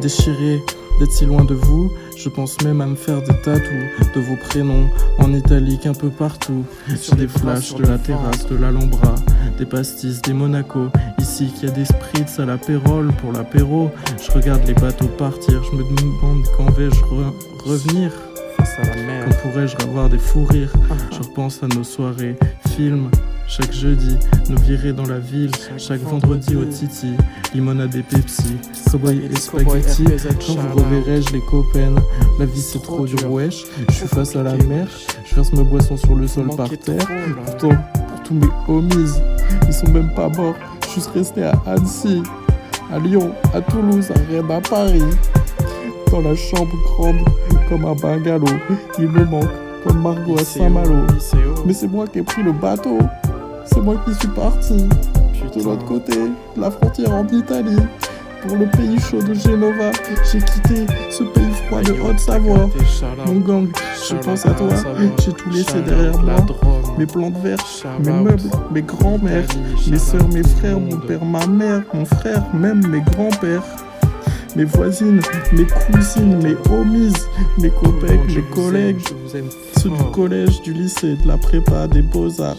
Déchiré d'être si loin de vous, je pense même à me faire des tatous de vos prénoms en italique un peu partout. Sur des flashs de la terrasse de l'Alhambra, des pastis, des Monaco. Ici qu'il y a des spritz à l'apérole pour l'apéro. Je regarde les bateaux partir, je me demande quand vais-je revenir. Face à la mer, quand pourrais-je avoir des fous rires. Je repense à nos soirées, films. Chaque jeudi, nos virées dans la ville. Chaque vendredi au Titi, limonade et Pepsi. Cowboy et spaghetti, quand vous reverrai-je les copains. La vie c'est trop dur, wesh. Je suis face à la mer, je verse mes boissons sur le sol par terre. Pourtant, pour tous mes homies, ils sont même pas morts. Je suis resté à Annecy, à Lyon, à Toulouse, à Rennes, à Paris. Dans la chambre grande, comme un bungalow. Il me manque, comme Margot à Saint-Malo. Mais c'est moi qui ai pris le bateau. C'est moi qui suis parti de l'autre côté de la frontière en Italie. Pour le pays chaud de Genova, j'ai quitté ce pays froid de Haute-Savoie. Mon gang, je pense à toi, j'ai tout laissé derrière moi. Mes plantes vertes, mes meubles, mes grands-mères, mes sœurs, mes frères, mon père, ma mère, mon frère, même mes grands-pères. Mes voisines, mes cousines, mes homies, mes copains, mes collègues, ceux du collège, du lycée, de la prépa, des beaux-arts.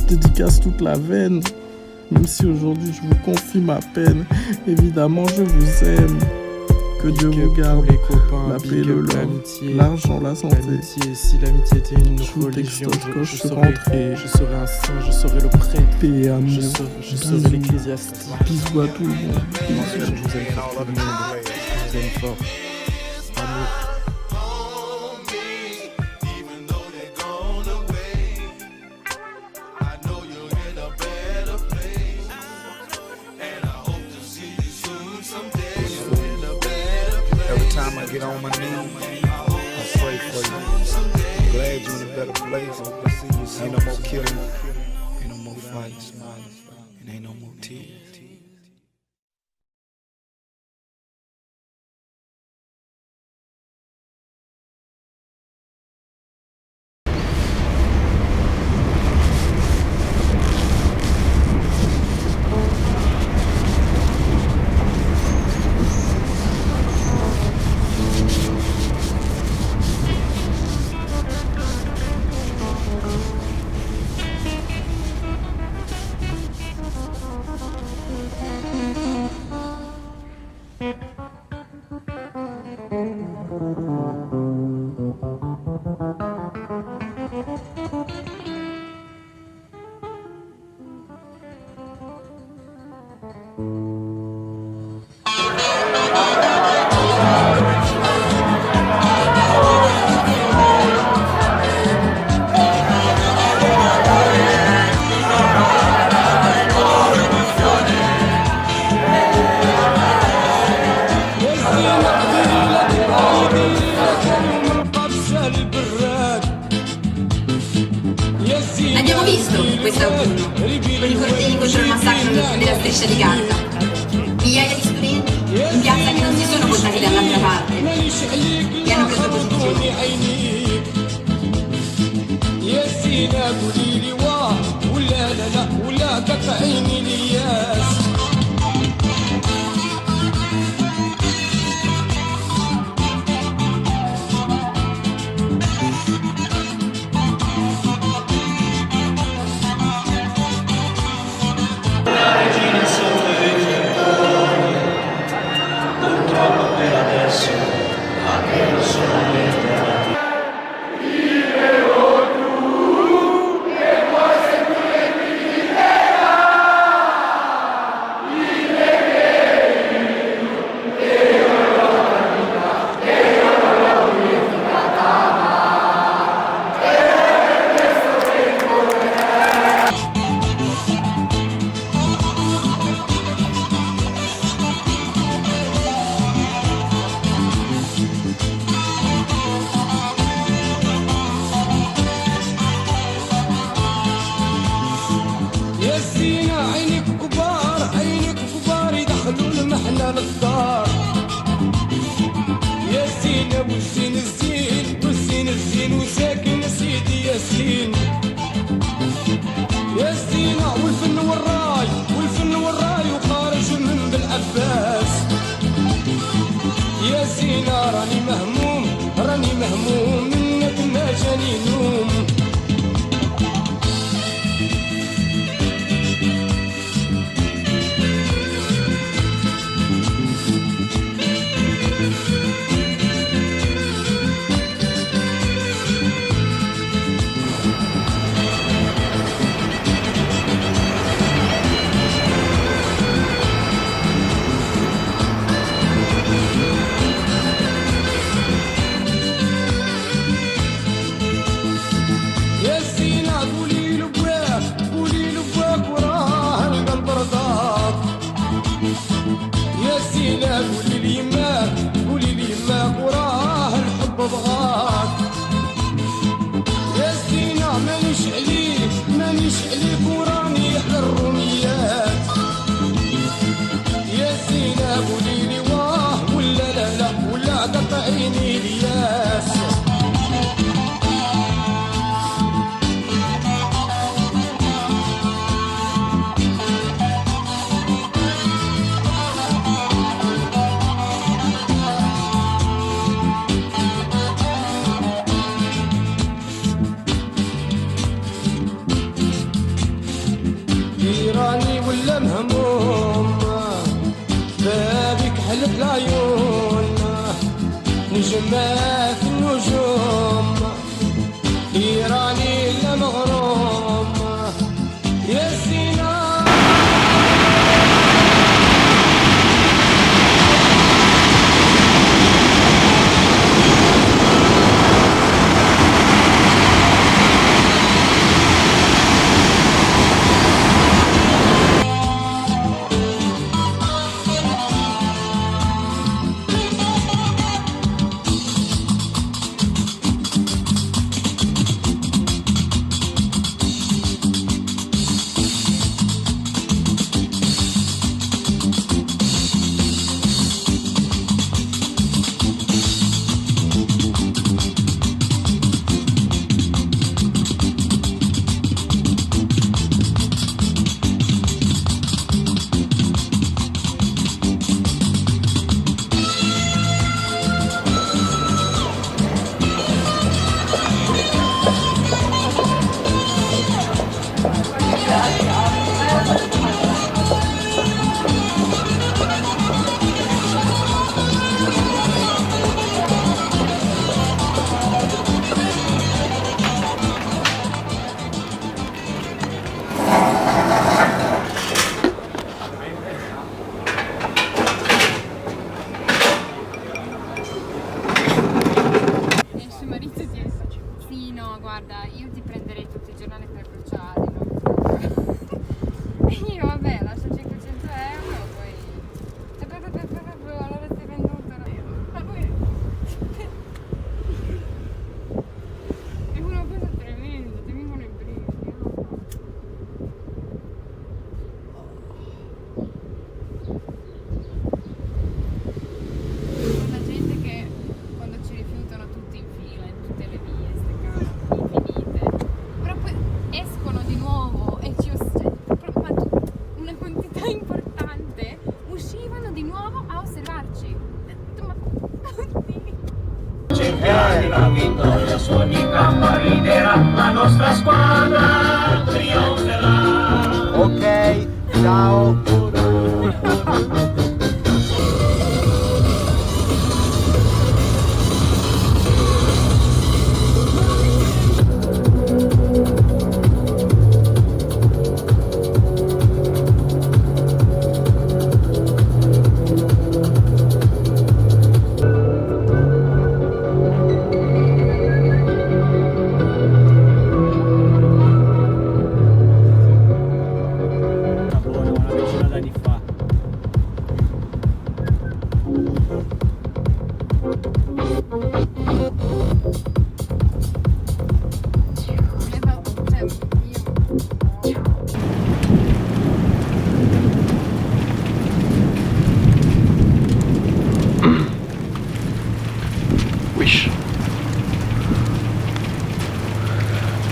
Dédicace toute la veine, même si aujourd'hui je vous confie ma peine. Évidemment je vous aime. Que Dieu vous garde, les copains, la paix, le love, l'argent, la santé. Si l'amitié était une religion, je serais un saint, je serais le prêtre. Paix et amour, je serais l'ecclésiastique. Bisous à tout le monde. Je vous aime fort tout le monde. Je vous aime fort. Amour. Time I get on my knees, I pray for you. I'm glad you're in a better place. Ain't no more killing, ain't no more fights, and ain't no more tears. L'abbiamo visto quest'autunno, con i cortili contro il massacro della Striscia di Gaza. Migliaia di studenti in piazza che non si sono votati dall'altra parte e hanno preso posizione. يا سينا قولي لي واه ولا لا لا ولا قطعيني الياس للدار يا سينا والزين الزين والزين الزين وساكن سيدي ياسين يا سينا والفن والراي والفن والراي وخارج من بالعباس يا سينا راني مهموم منك ما جاني نوم قولي لي ما وراه الحب بغاك يا سينا مانيش عليك وراني على الروميات يا سينا قولي لي واه ولا لا لا ولا قطعيني الياس ولا مهموم بابك حلت العيون نجمات النجوم إيراني لا مغروم يا سينا Guarda, io ti prenderei tutti i giornali per bruciarli, no? Io vabbè, lascio 500 euro, poi... allora ti venduto... Ma poi... È una cosa tremenda, ti vengono i brividi. Ciao.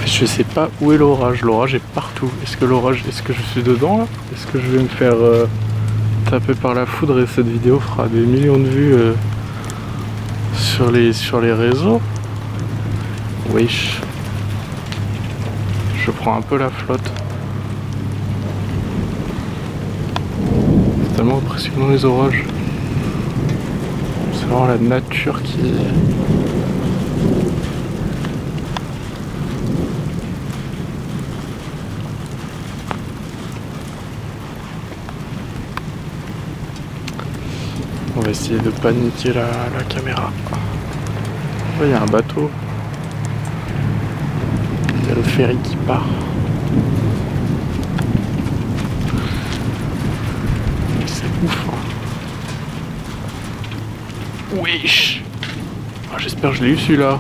Je sais pas où est l'orage. L'orage est partout. Est-ce que je suis dedans là? Est-ce que je vais me faire taper par la foudre et cette vidéo fera des millions de vues sur les réseaux? Wesh. Je prends un peu la flotte. C'est tellement impressionnant les orages. C'est vraiment la nature qui... On va essayer de paniquer la caméra. Il y a un bateau. Il y a le ferry qui part. C'est ouf. Hein. Wesh. Ah, j'espère que je l'ai eu celui-là.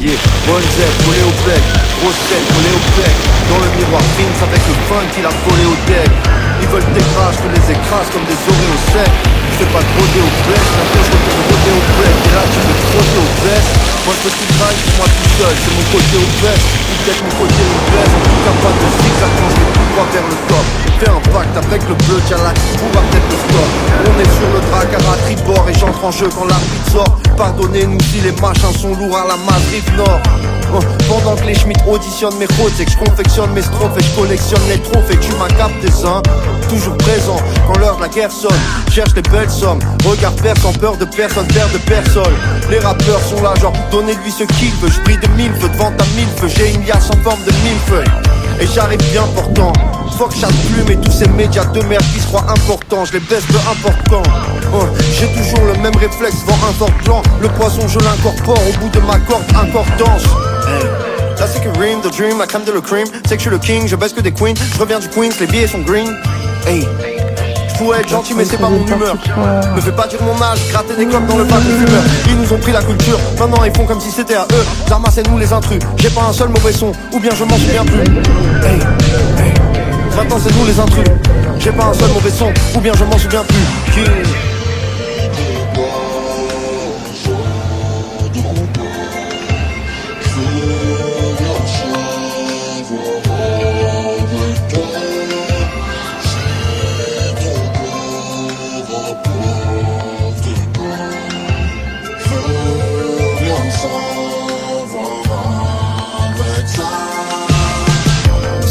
Yeah, bonne Z, collé au bec, grosse tête, collé au bec. Dans le miroir, Vince avec le fun qu'il a collé au deck. Ils veulent des crash, je les écrase comme des oreos secs. Je fais pas de rodé au bless, maintenant je retourne rodé au bec. Et là tu veux frotter au bless. Moi je peux tout drive pour moi tout seul, c'est mon côté au bless. Ou peut-être mon côté au bless. En tout cas pas de zigzag quand je vais tout droit vers le top. Fais un pacte avec le bleu, tiens là qui pourra peut-être le stop. On est sur le dracar à tribord et j'entre en jeu quand l'arbitre sort. Pardonnez-nous si les machins sont lourds à la Madrid Nord. Pendant que les Schmitt auditionnent mes fautes, c'est que je confectionne mes strophes et je collectionne les trophées. Tu m'as capté ça, toujours présent quand l'heure de la guerre sonne. Cherche les belles sommes, regard perçant, peur de personne, terre de personne. Les rappeurs sont là genre, donnez-lui ce qu'il veut. Je brille de mille feux devant ta mille feux. J'ai une liasse en forme de millefeuille et j'arrive bien portant. Fuck chasse plume et tous ces médias de merde qui se croient importants. Je les baisse de important. J'ai toujours le même réflexe devant un fort plan. Le poisson je l'incorpore au bout de ma corde, incordance. Ça c'est que Rim, the dream, la crème de le cream. C'est que je suis le king, je baisse que des queens. Je reviens du Queens, les billets sont green. Hey, je pourrais être gentil mais c'est pas mon humeur. Me fais pas dire mon âge, gratter des clopes dans le bac de fumeur. Ils nous ont pris la culture, maintenant ils font comme si c'était à eux. Zarma c'est nous les intrus, j'ai pas un seul mauvais son. Ou bien je m'en souviens plus. Hey, hey, maintenant c'est nous les intrus. J'ai pas un seul mauvais son, ou bien je m'en souviens plus. Yeah.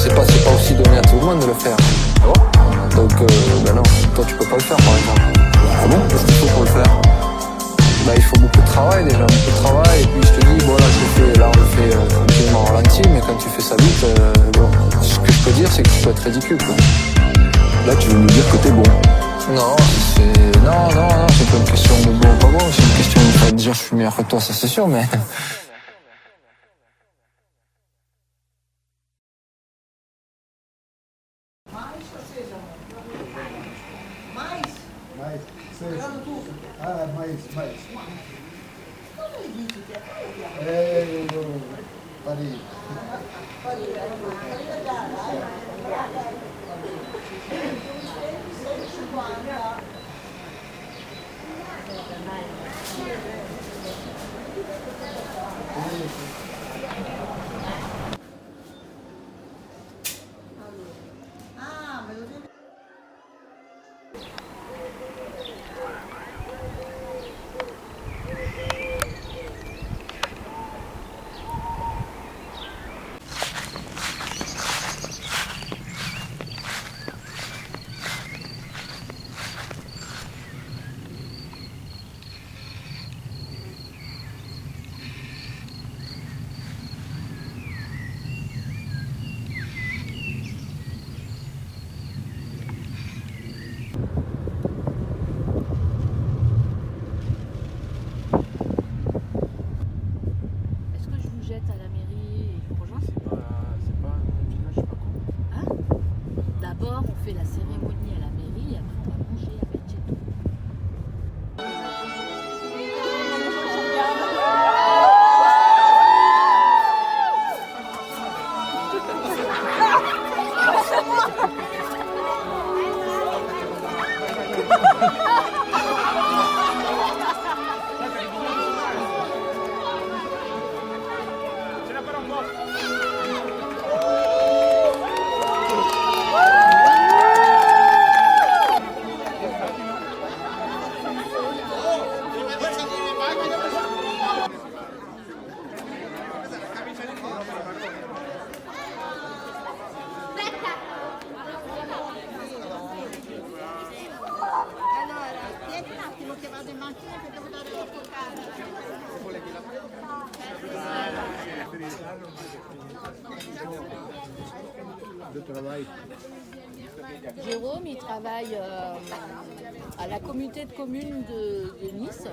C'est pas aussi donné à tout le monde de le faire. Donc ben non, toi tu peux pas le faire par exemple. Ah bon? Qu'est-ce qu'il faut pour le faire? Bah il faut beaucoup de travail déjà, beaucoup de travail. Et puis je te dis, bon là on le fait tranquillement en ralenti, mais quand tu fais ça vite, bon, ce que je peux dire c'est que tu peux être ridicule quoi. Là tu veux nous dire que t'es bon? Non, c'est pas une question de bon ou pas bon, c'est une question de pas dire je suis meilleur que toi, ça c'est sûr, mais... Parigi. D'abord, on fait la cérémonie à la mairie et après on va manger à Benjetto. Jérôme, il travaille à la communauté de communes de Nice.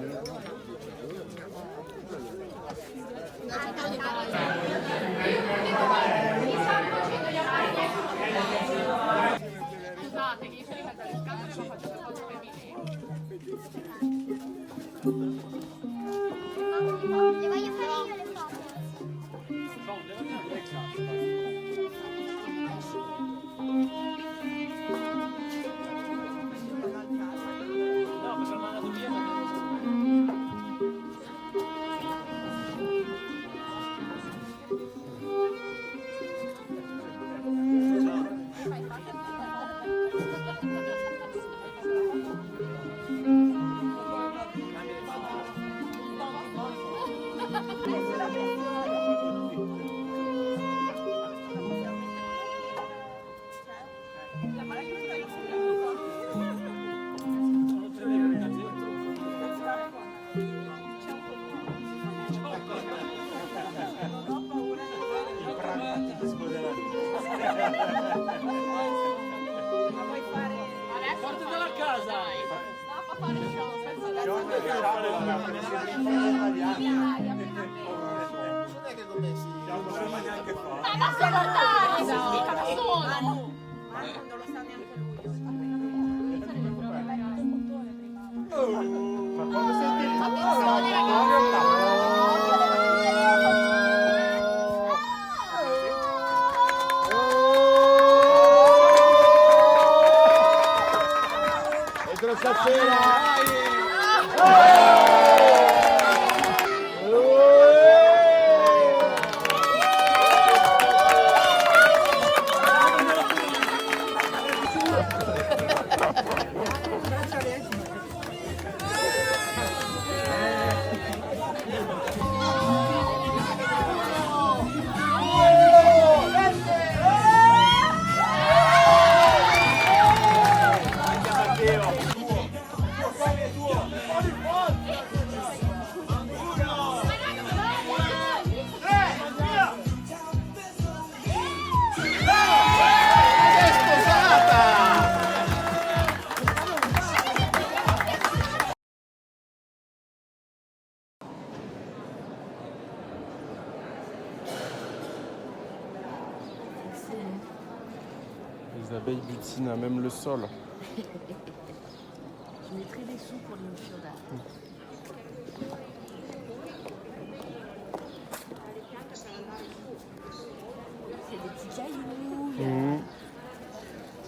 Portatela a casa! Ma se lo dai! Cazzono! Non lo sa neanche lui. Ma quando senti stasera! Les abeilles butinent à même le sol. Je mettrai des sous pour le chauffage.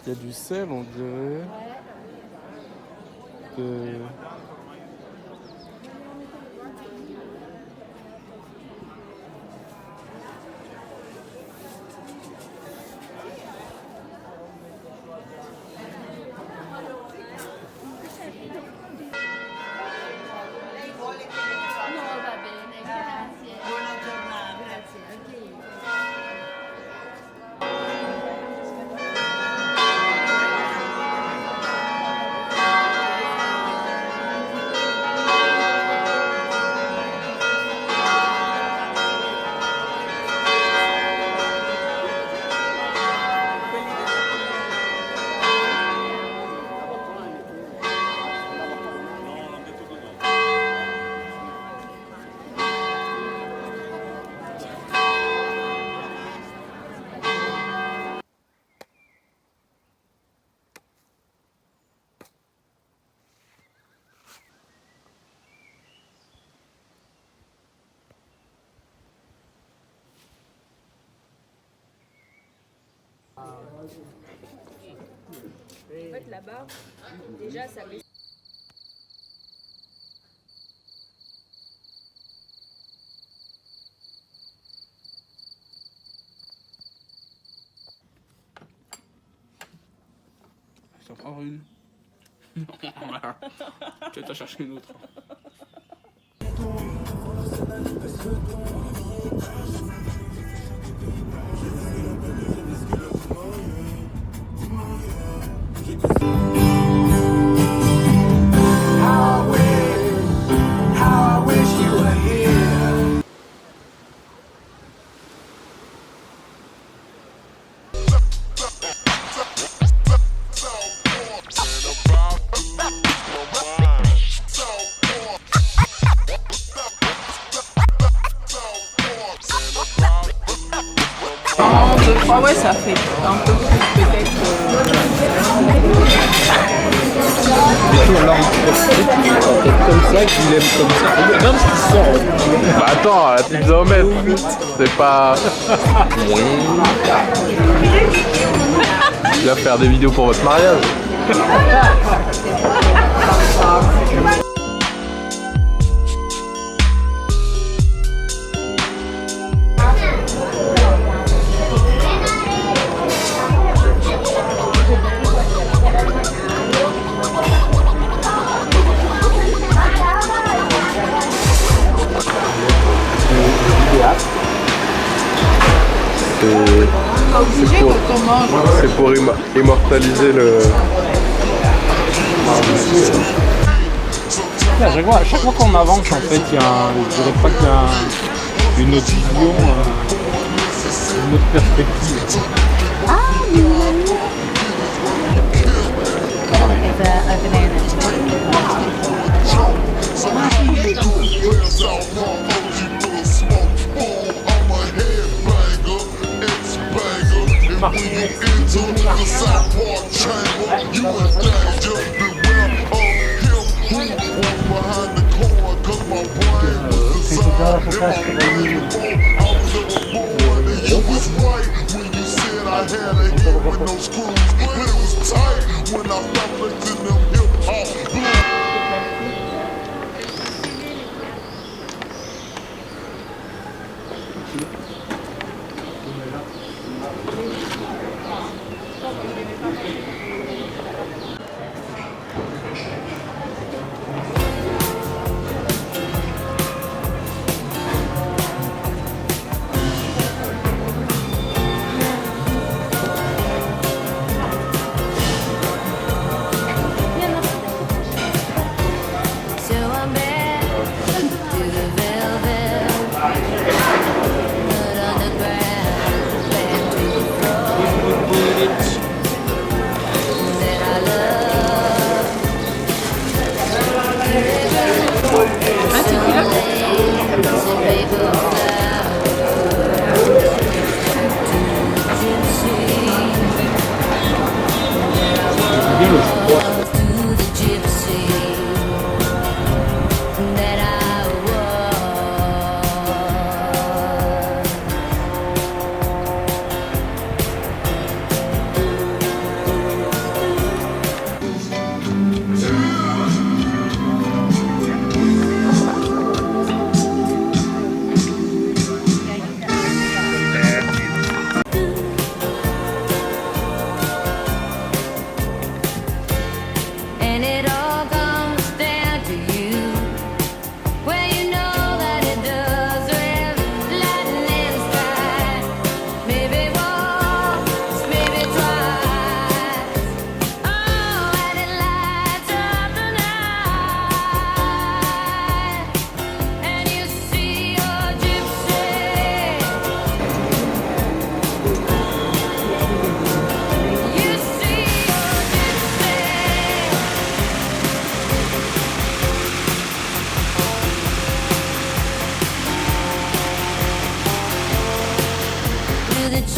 Il y a du sel, on dirait. En fait, là-bas, déjà, ça met... C'est encore une. Voilà. Tu vas t'en chercher une autre. Ouais, ça fait un peu plus peut-être. Comme ça, qu'il aime comme ça. Regarde ce qui sort. Bah attends, la pizza au mètre, c'est pas. Tu vas faire des vidéos pour votre mariage. C'est pour immortaliser le... À chaque fois qu'on avance, en fait, il y a je dirais pas qu'il y a une autre vision, une autre perspective.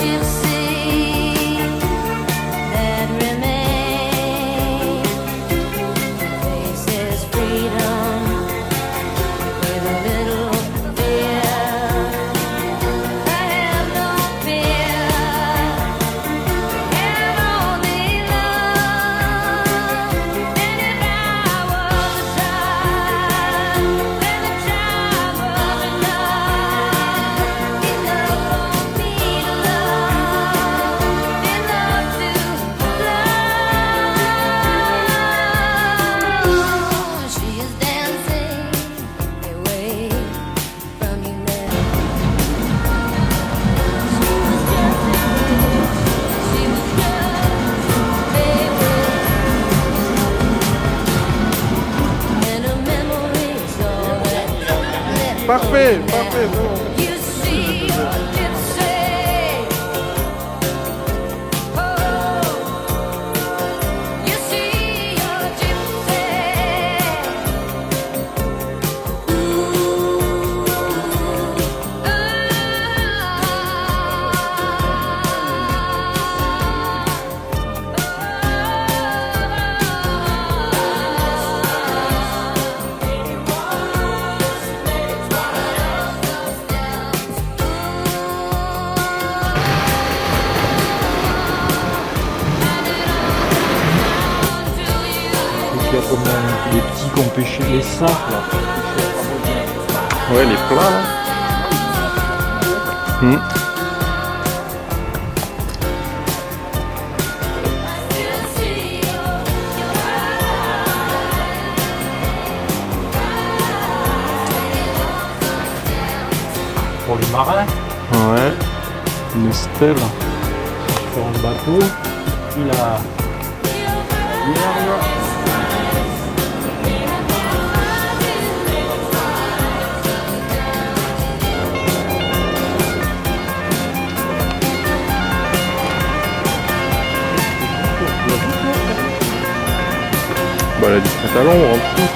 gypsy that remains. Faces freedom with a little fear. I have no fear. Have only love. And if I was a child, when the child was enough, enough for me to love, enough to love. She is dancing away from you now. She was just baby, and her memories all that left. Parfait, parfait, c'est bon. You see your gypsy. Oh, you see your gypsy. Et puis il y a comme les petits qu'on pêchait, les sacs là. Ouais, les plats là. Pour les marins, Ouais. Une stèle. sur un bateau, il a Bah, elle a dû se mettre à l'ombre en dessous.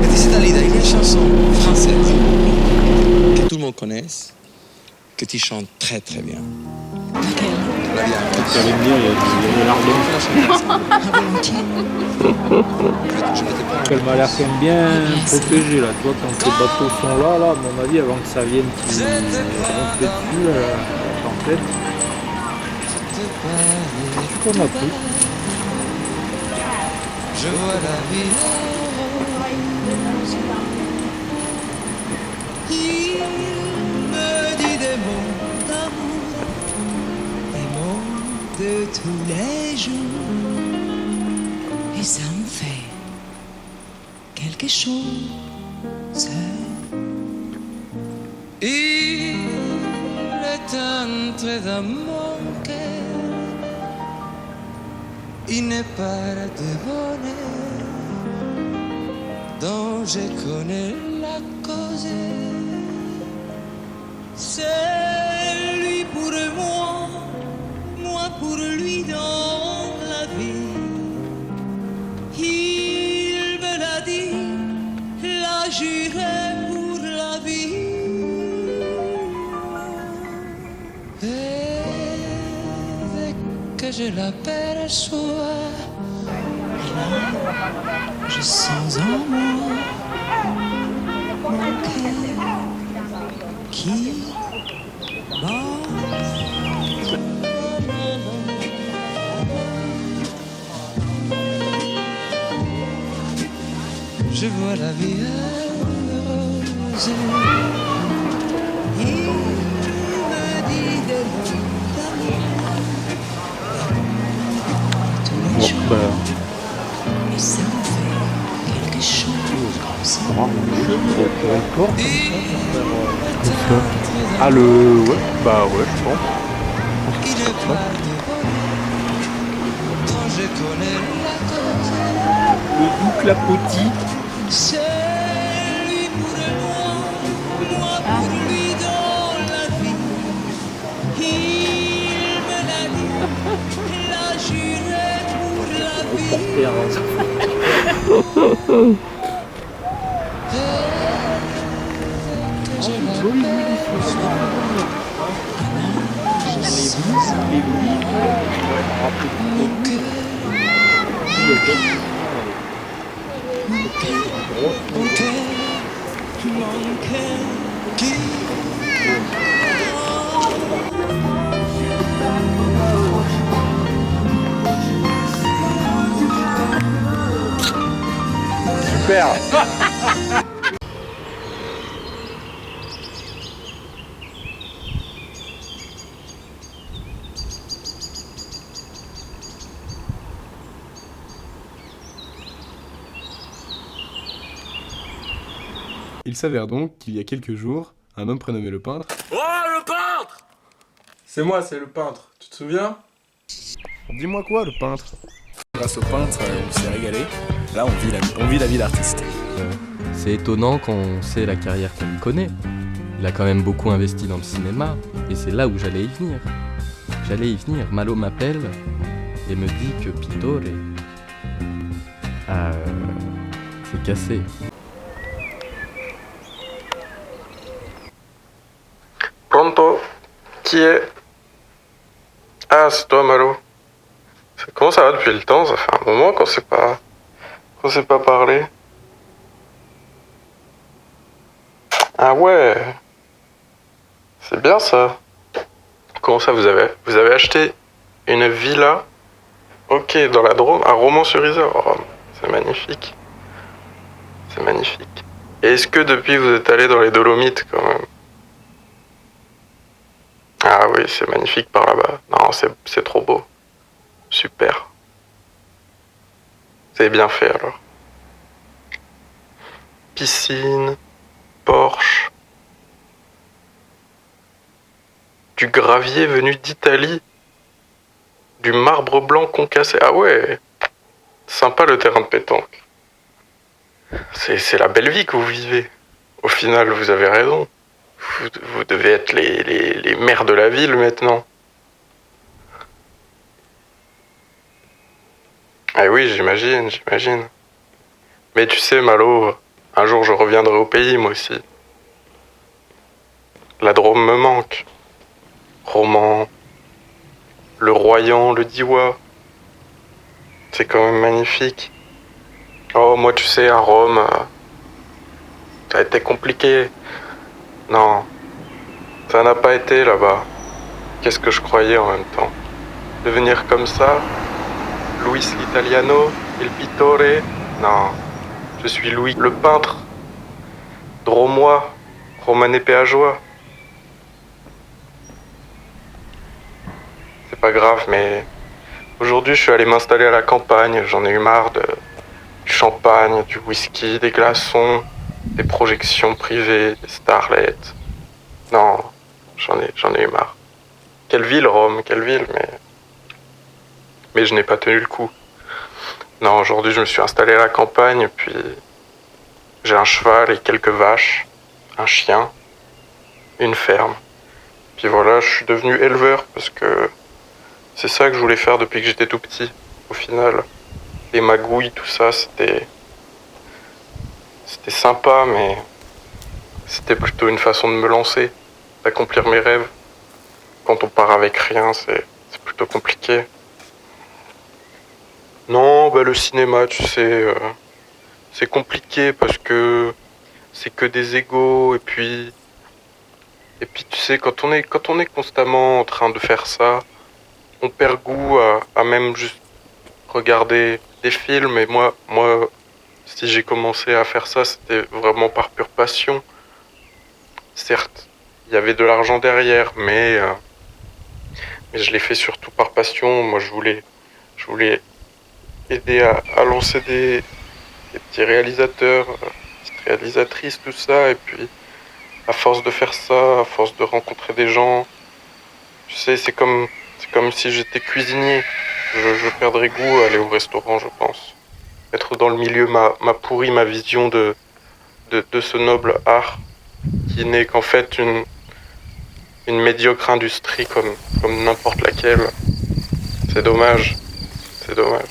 C'est Dalida, il y a une chanson française que tout le monde connaisse, que tu chantes très très bien. Tu allais me dire, il y a de l'ardon. Elle m'a l'air quand même bien protégée là, tu vois, quand les bateaux sont là, à mon avis, avant que ça vienne qui rentre dessus, la tempête. Qu'on a pris. Je vois la vie. Il me dit des mots d'amour, des mots de tous les jours, et ça me fait quelque chose. Il est entré dans mon cœur, il n'est pas de bonheur dont je connais la cause. C'est lui pour moi, moi pour lui dans la vie. Il me l'a dit, l'a juré pour la vie. Et dès que je l'aperçois, je sens en moi mon cœur qui bat. je vois la vie heureuse. Il me dit des mots d'amour. Et ça me fait quelque chose comme ça. Ah le... ouais, bah ouais, je pense. Il est pas de quand je connais la cause. Le doux clapotis. C'est lui pour moi pour lui dans la vie. Il me l'a dit, l'a juré pour la vie. Super. Il s'avère donc qu'il y a quelques jours, un homme prénommé le peintre Oh, le peintre! C'est moi, c'est le peintre. Tu te souviens? Dis-moi quoi, le peintre? Grâce au peintre, on s'est régalé. Là, on vit la vie d'artiste. C'est étonnant quand on sait la carrière qu'on lui connaît. Il a quand même beaucoup investi dans le cinéma, et c'est là où j'allais y venir. Malo m'appelle et me dit que Pittore c'est cassé. Pronto? Qui est? Ah, c'est toi, Malo. Comment ça va depuis le temps? Ça fait un moment qu'on s'est pas parlé. Ah ouais. C'est bien ça. Comment ça vous avez acheté une villa? Ok, dans la Drôme, à Romans-sur-Isère. Oh, c'est magnifique. C'est magnifique. Et est-ce que depuis vous êtes allé dans les Dolomites quand même? Ah oui, c'est magnifique par là-bas. Non, c'est trop beau. Super. Vous avez bien fait alors. Piscine, Porsche, du gravier venu d'Italie, du marbre blanc concassé. Ah ouais, sympa le terrain de pétanque. C'est la belle vie que vous vivez. Au final, vous avez raison. Vous devez être les maires de la ville maintenant. Ah oui, j'imagine. Mais tu sais, Malo, un jour je reviendrai au pays, moi aussi. La Drôme me manque. Romans, le Royan, le Diois. C'est quand même magnifique. Oh, moi, tu sais, à Rome, ça a été compliqué. Non, ça n'a pas été là-bas. Qu'est-ce que je croyais en même temps? Devenir comme ça? Luis l'Italiano, il Pittore? Non, je suis Louis le peintre. Dromois, romanais péageois. C'est pas grave, mais aujourd'hui je suis allé m'installer à la campagne. J'en ai eu marre du champagne, du whisky, des glaçons, des projections privées, des starlets. Non, j'en ai eu marre. Quelle ville, Rome, quelle ville, mais je n'ai pas tenu le coup. Non, aujourd'hui je me suis installé à la campagne, puis j'ai un cheval et quelques vaches, un chien, une ferme. Puis voilà, je suis devenu éleveur parce que c'est ça que je voulais faire depuis que j'étais tout petit, au final. Les magouilles, tout ça, c'était sympa, mais c'était plutôt une façon de me lancer, d'accomplir mes rêves. Quand on part avec rien, c'est plutôt compliqué. Non, bah le cinéma, tu sais, c'est compliqué parce que c'est que des égos, et puis tu sais, quand on est constamment en train de faire ça, on perd goût à même juste regarder des films, et moi Si j'ai commencé à faire ça, c'était vraiment par pure passion. Certes, il y avait de l'argent derrière, mais je l'ai fait surtout par passion. Moi, je voulais aider à lancer des petits réalisateurs, petites réalisatrices, tout ça. Et puis, à force de faire ça, à force de rencontrer des gens, tu sais, c'est comme si j'étais cuisinier. Je perdrais goût à aller au restaurant, je pense. Être dans le milieu m'a pourri ma vision de ce noble art qui n'est qu'en fait une médiocre industrie comme n'importe laquelle. C'est dommage. C'est dommage.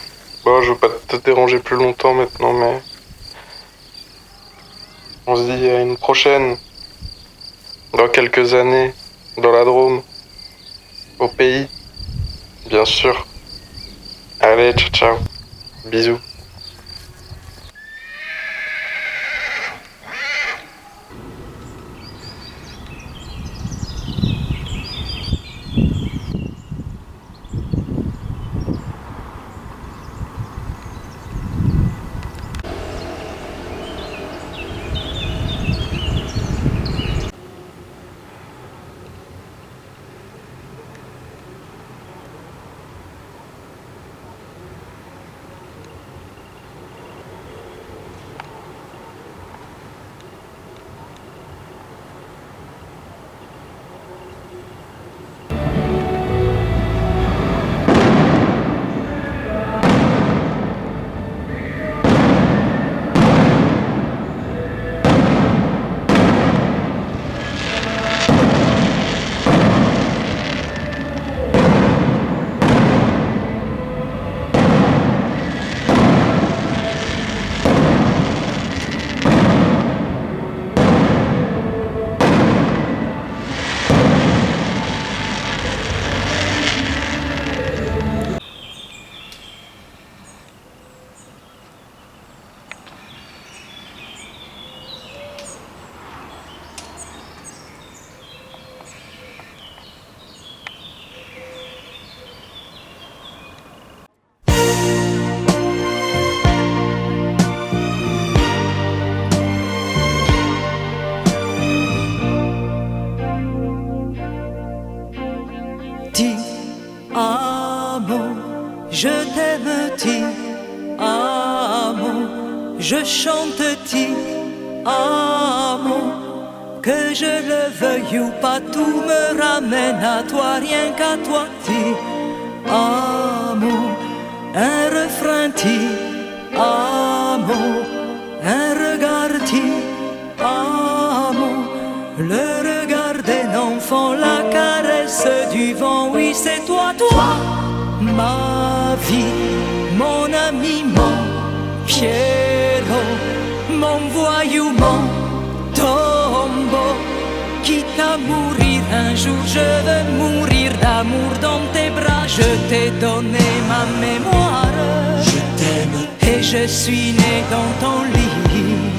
Bon, je veux pas te déranger plus longtemps maintenant, mais on se dit à une prochaine. Dans quelques années, dans la Drôme, au pays, bien sûr. Allez, ciao, ciao. Bisous. Ti amo, je t'aime, ti amo, je chante ti amo, que je le veuille ou pas, tout me ramène à toi, rien qu'à toi, ti amo, un refrain ti amo, un regard ti amo, le regard d'un enfant, la caresse du vent, oui c'est toi, toi, ma vie, mon ami, mon Pierrot, mon voyou, mon tombeau, quitte à mourir un jour, je veux mourir d'amour dans tes bras, je t'ai donné ma mémoire, je t'aime, et je suis né dans ton lit,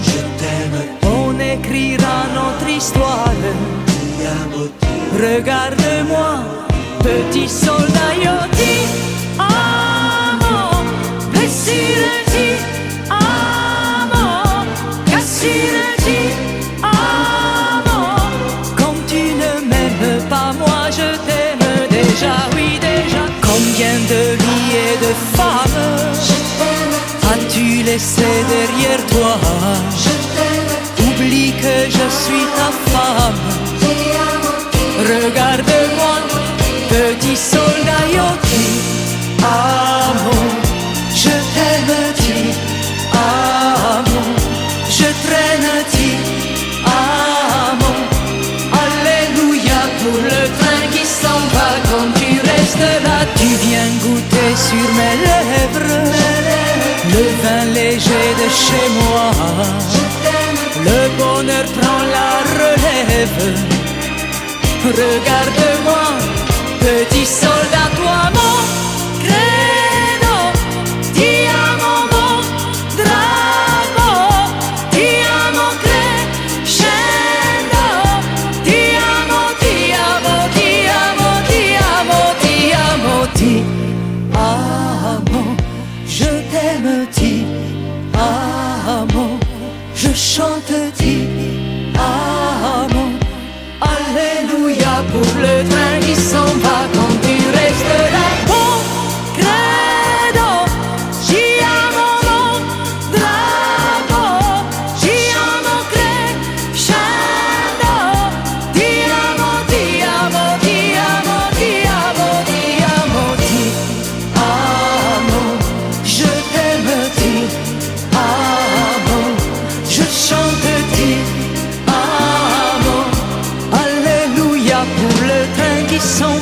je t'aime, on écrira notre histoire. Regarde-moi, petit soldat, io ti amo, blessure ti amo, cassure ti amo. Quand tu ne m'aimes pas, moi je t'aime déjà, oui déjà. Combien de lits et de femmes as-tu laissé derrière toi? Oublie que je suis ta femme. Regarde-moi, petit soldat, io ti amo, je t'aime, ti amo, je traîne, ti amo. Alléluia pour le train qui s'en va, quand tu restes là, tu viens goûter sur mes lèvres le vin léger de chez moi. Le bonheur prend la relève. Regarde-moi, petit soldat, toi mon credo, ti amo mon drapeau, ti amo crescendo, ti amo, ti amo, ti amo, ti amo, ti amo, ti amo, je t'aime, ti amo. chante ti amo. Alléluia pour le train qui s'en va quand tu restes là. Bon credo, ci amo mon drago, ci amo crescendo. Ti amo, ti amo, ti amo, ti amo, ti amo, ti amo. Je t'aime, ti amo. Je chante ti amo. Alléluia pour le train qui s'en